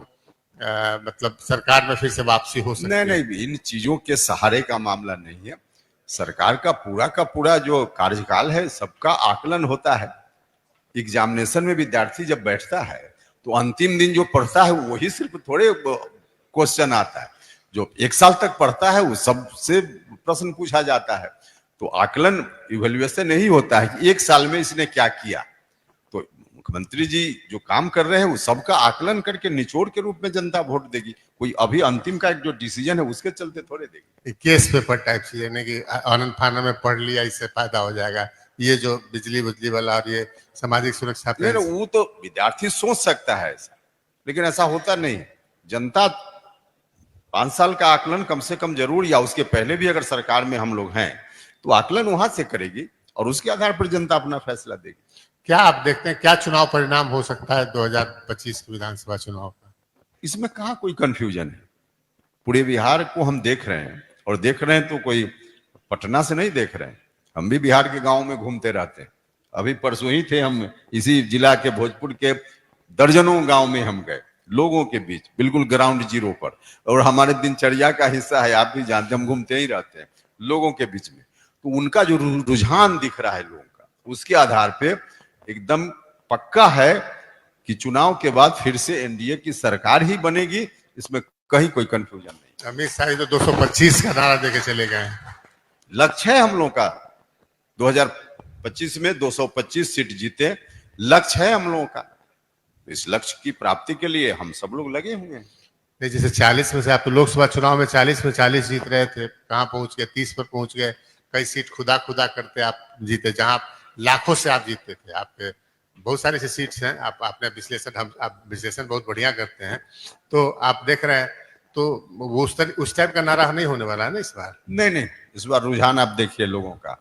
मतलब सरकार में फिर से वापसी हो सकती है? नहीं, इन चीजों के सहारे का मामला नहीं है। सरकार का पूरा जो कार्यकाल है सबका आकलन होता है। एग्जामिनेशन में विद्यार्थी जब बैठता है तो अंतिम दिन जो पढ़ता है वही सिर्फ थोड़े क्वेश्चन आता है। जो 1 साल तक पढ़ता है वो सबसे प्रश्न पूछा जाता है। तो आकलन इवैल्यूएशन नहीं होता है कि 1 साल में इसने क्या किया। तो मुख्यमंत्री जी जो काम कर रहे हैं वो सबका आकलन करके निचोड़ के रूप में जनता वोट देगी। कोई अभी अंतिम का एक जो डिसीजन है उसके चलते थोड़े देगी। केस पेपर टाइप से, यानी कि आनंद फाना में पढ़ लिया इससे फायदा हो जाएगा, ये जो बिजली वाला और ये सामाजिक सुरक्षा पेंशन। वो तो विद्यार्थी सोच सकता है ऐसा, लेकिन ऐसा होता नहीं। जनता 5 साल का आकलन कम से कम जरूर, या उसके पहले भी अगर सरकार में हम लोग हैं तो आकलन वहां से करेगी और उसके आधार पर जनता अपना फैसला देगी। क्या आप देखते हैं क्या चुनाव परिणाम हो सकता है 2025 के विधानसभा चुनाव का? इसमें कहाँ कोई कंफ्यूजन है। पूरे बिहार को हम देख रहे हैं, और देख रहे हैं तो कोई पटना से नहीं देख रहे हैं। हम भी बिहार के गांव में घूमते रहते हैं। अभी परसों ही थे हम इसी जिला के भोजपुर के दर्जनों गांव में हम गए, लोगों के बीच, बिल्कुल ग्राउंड जीरो पर। और हमारे दिनचर्या का हिस्सा है, आप भी जानते हैं, हम घूमते ही रहते हैं लोगों के बीच में। तो उनका जो रुझान दिख रहा है लोगों का, उसके आधार पे एकदम पक्का है कि चुनाव के बाद फिर से एनडीए की सरकार ही बनेगी। इसमें कहीं कोई कंफ्यूजन नहीं। अमित शाह तो 225 का नारा देके चले गए। लक्ष्य है हम लोग का 2025 में 225 सीट जीते, लक्ष्य है हम लोगों का। इस लक्ष्य की प्राप्ति के लिए हम सब लोग लगे हुए हैं। नहीं, जैसे 40 में से आप तो लोकसभा चुनाव में 40 में 40 जीत रहे थे, कहाँ पहुंच गए? 30 पर पहुंच गए। कई सीट खुदा करते आप जीते, जहां लाखों से आप जीतते थे। आपके बहुत सारी ऐसी सीट्स हैं। आपने आप विश्लेषण बहुत बढ़िया करते हैं, तो आप देख रहे हैं तो वो उस टाइप का नारा नहीं होने वाला है ना इस बार। नहीं, इस बार रुझान आप देखिए, लोगों का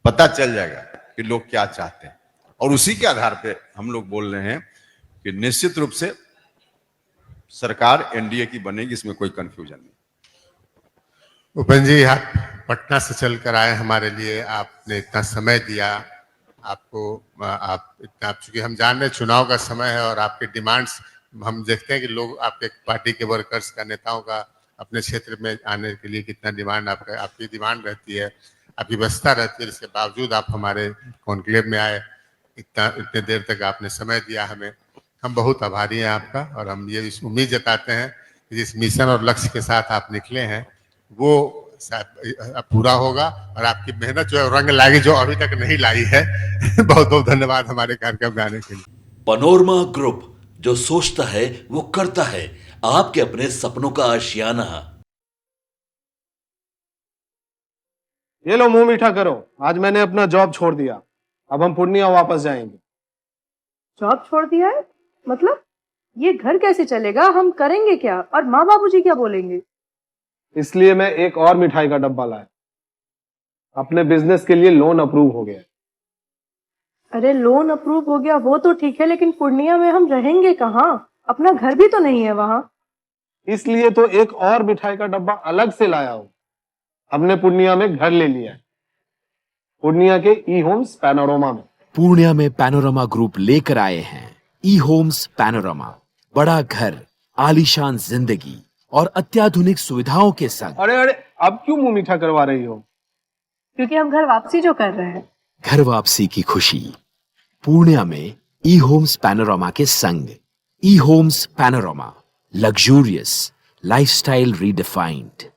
पता चल जाएगा कि लोग क्या चाहते हैं, और उसी के आधार पे हम लोग बोल रहे हैं कि निश्चित रूप से सरकार एनडीए की बनेगी। इसमें कोई कंफ्यूजन नहीं। उपेंद्र जी, आप पटना से चलकर आए हमारे लिए, आपने इतना समय दिया, आपको आप इतना, चूंकि हम जान रहे हैं चुनाव का समय है और आपके डिमांड्स हम देखते हैं कि लोग आपके पार्टी के वर्कर्स का, नेताओं का अपने क्षेत्र में आने के लिए कितना डिमांड आपकी डिमांड रहती है, आपकी व्यवस्था रहती है। इसके बावजूद आप हमारे कॉन्क्लेव में आए, इतने देर तक आपने समय दिया हमें, हम बहुत आभारी हैं आपका। और हम ये उम्मीद जताते हैं कि जिस मिशन और लक्ष्य के साथ आप निकले हैं वो पूरा होगा और आपकी मेहनत जो है रंग लाएगी, जो अभी तक नहीं लाई है। बहुत बहुत धन्यवाद हमारे कार्यक्रम में आने के लिए। पनोरमा ग्रुप, जो सोचता है वो करता है, आपके अपने सपनों का आशियाना। ये लो, मुंह मीठा करो। आज मैंने अपना जॉब छोड़ दिया, अब हम पूर्णिया वापस जाएंगे। जॉब छोड़ दिया है? मतलब ये घर कैसे चलेगा? हम करेंगे क्या? और माँ बाबूजी क्या बोलेंगे? इसलिए मैं एक और मिठाई का डब्बा लाया। अपने बिजनेस के लिए लोन अप्रूव हो गया। अरे लोन अप्रूव हो गया वो तो ठीक है, लेकिन पूर्णिया में हम रहेंगे कहाँ? अपना घर भी तो नहीं है वहां। इसलिए तो एक और मिठाई का डब्बा अलग से लाया हूं। हमने पूर्णिया में घर ले लिया है, पूर्णिया के ई होम्स पैनोरमा में। पूर्णिया में पैनोरमा ग्रुप लेकर आए हैं ई होम्स पैनोरमा। बड़ा घर, आलीशान जिंदगी और अत्याधुनिक सुविधाओं के संग। अरे अरे, अब क्यों मुंह मीठा करवा रही हो? क्योंकि हम घर वापसी जो कर रहे हैं। घर वापसी की खुशी पूर्णिया में ई होम्स पैनोरमा के संग। E Homes Panorama, luxurious lifestyle redefined.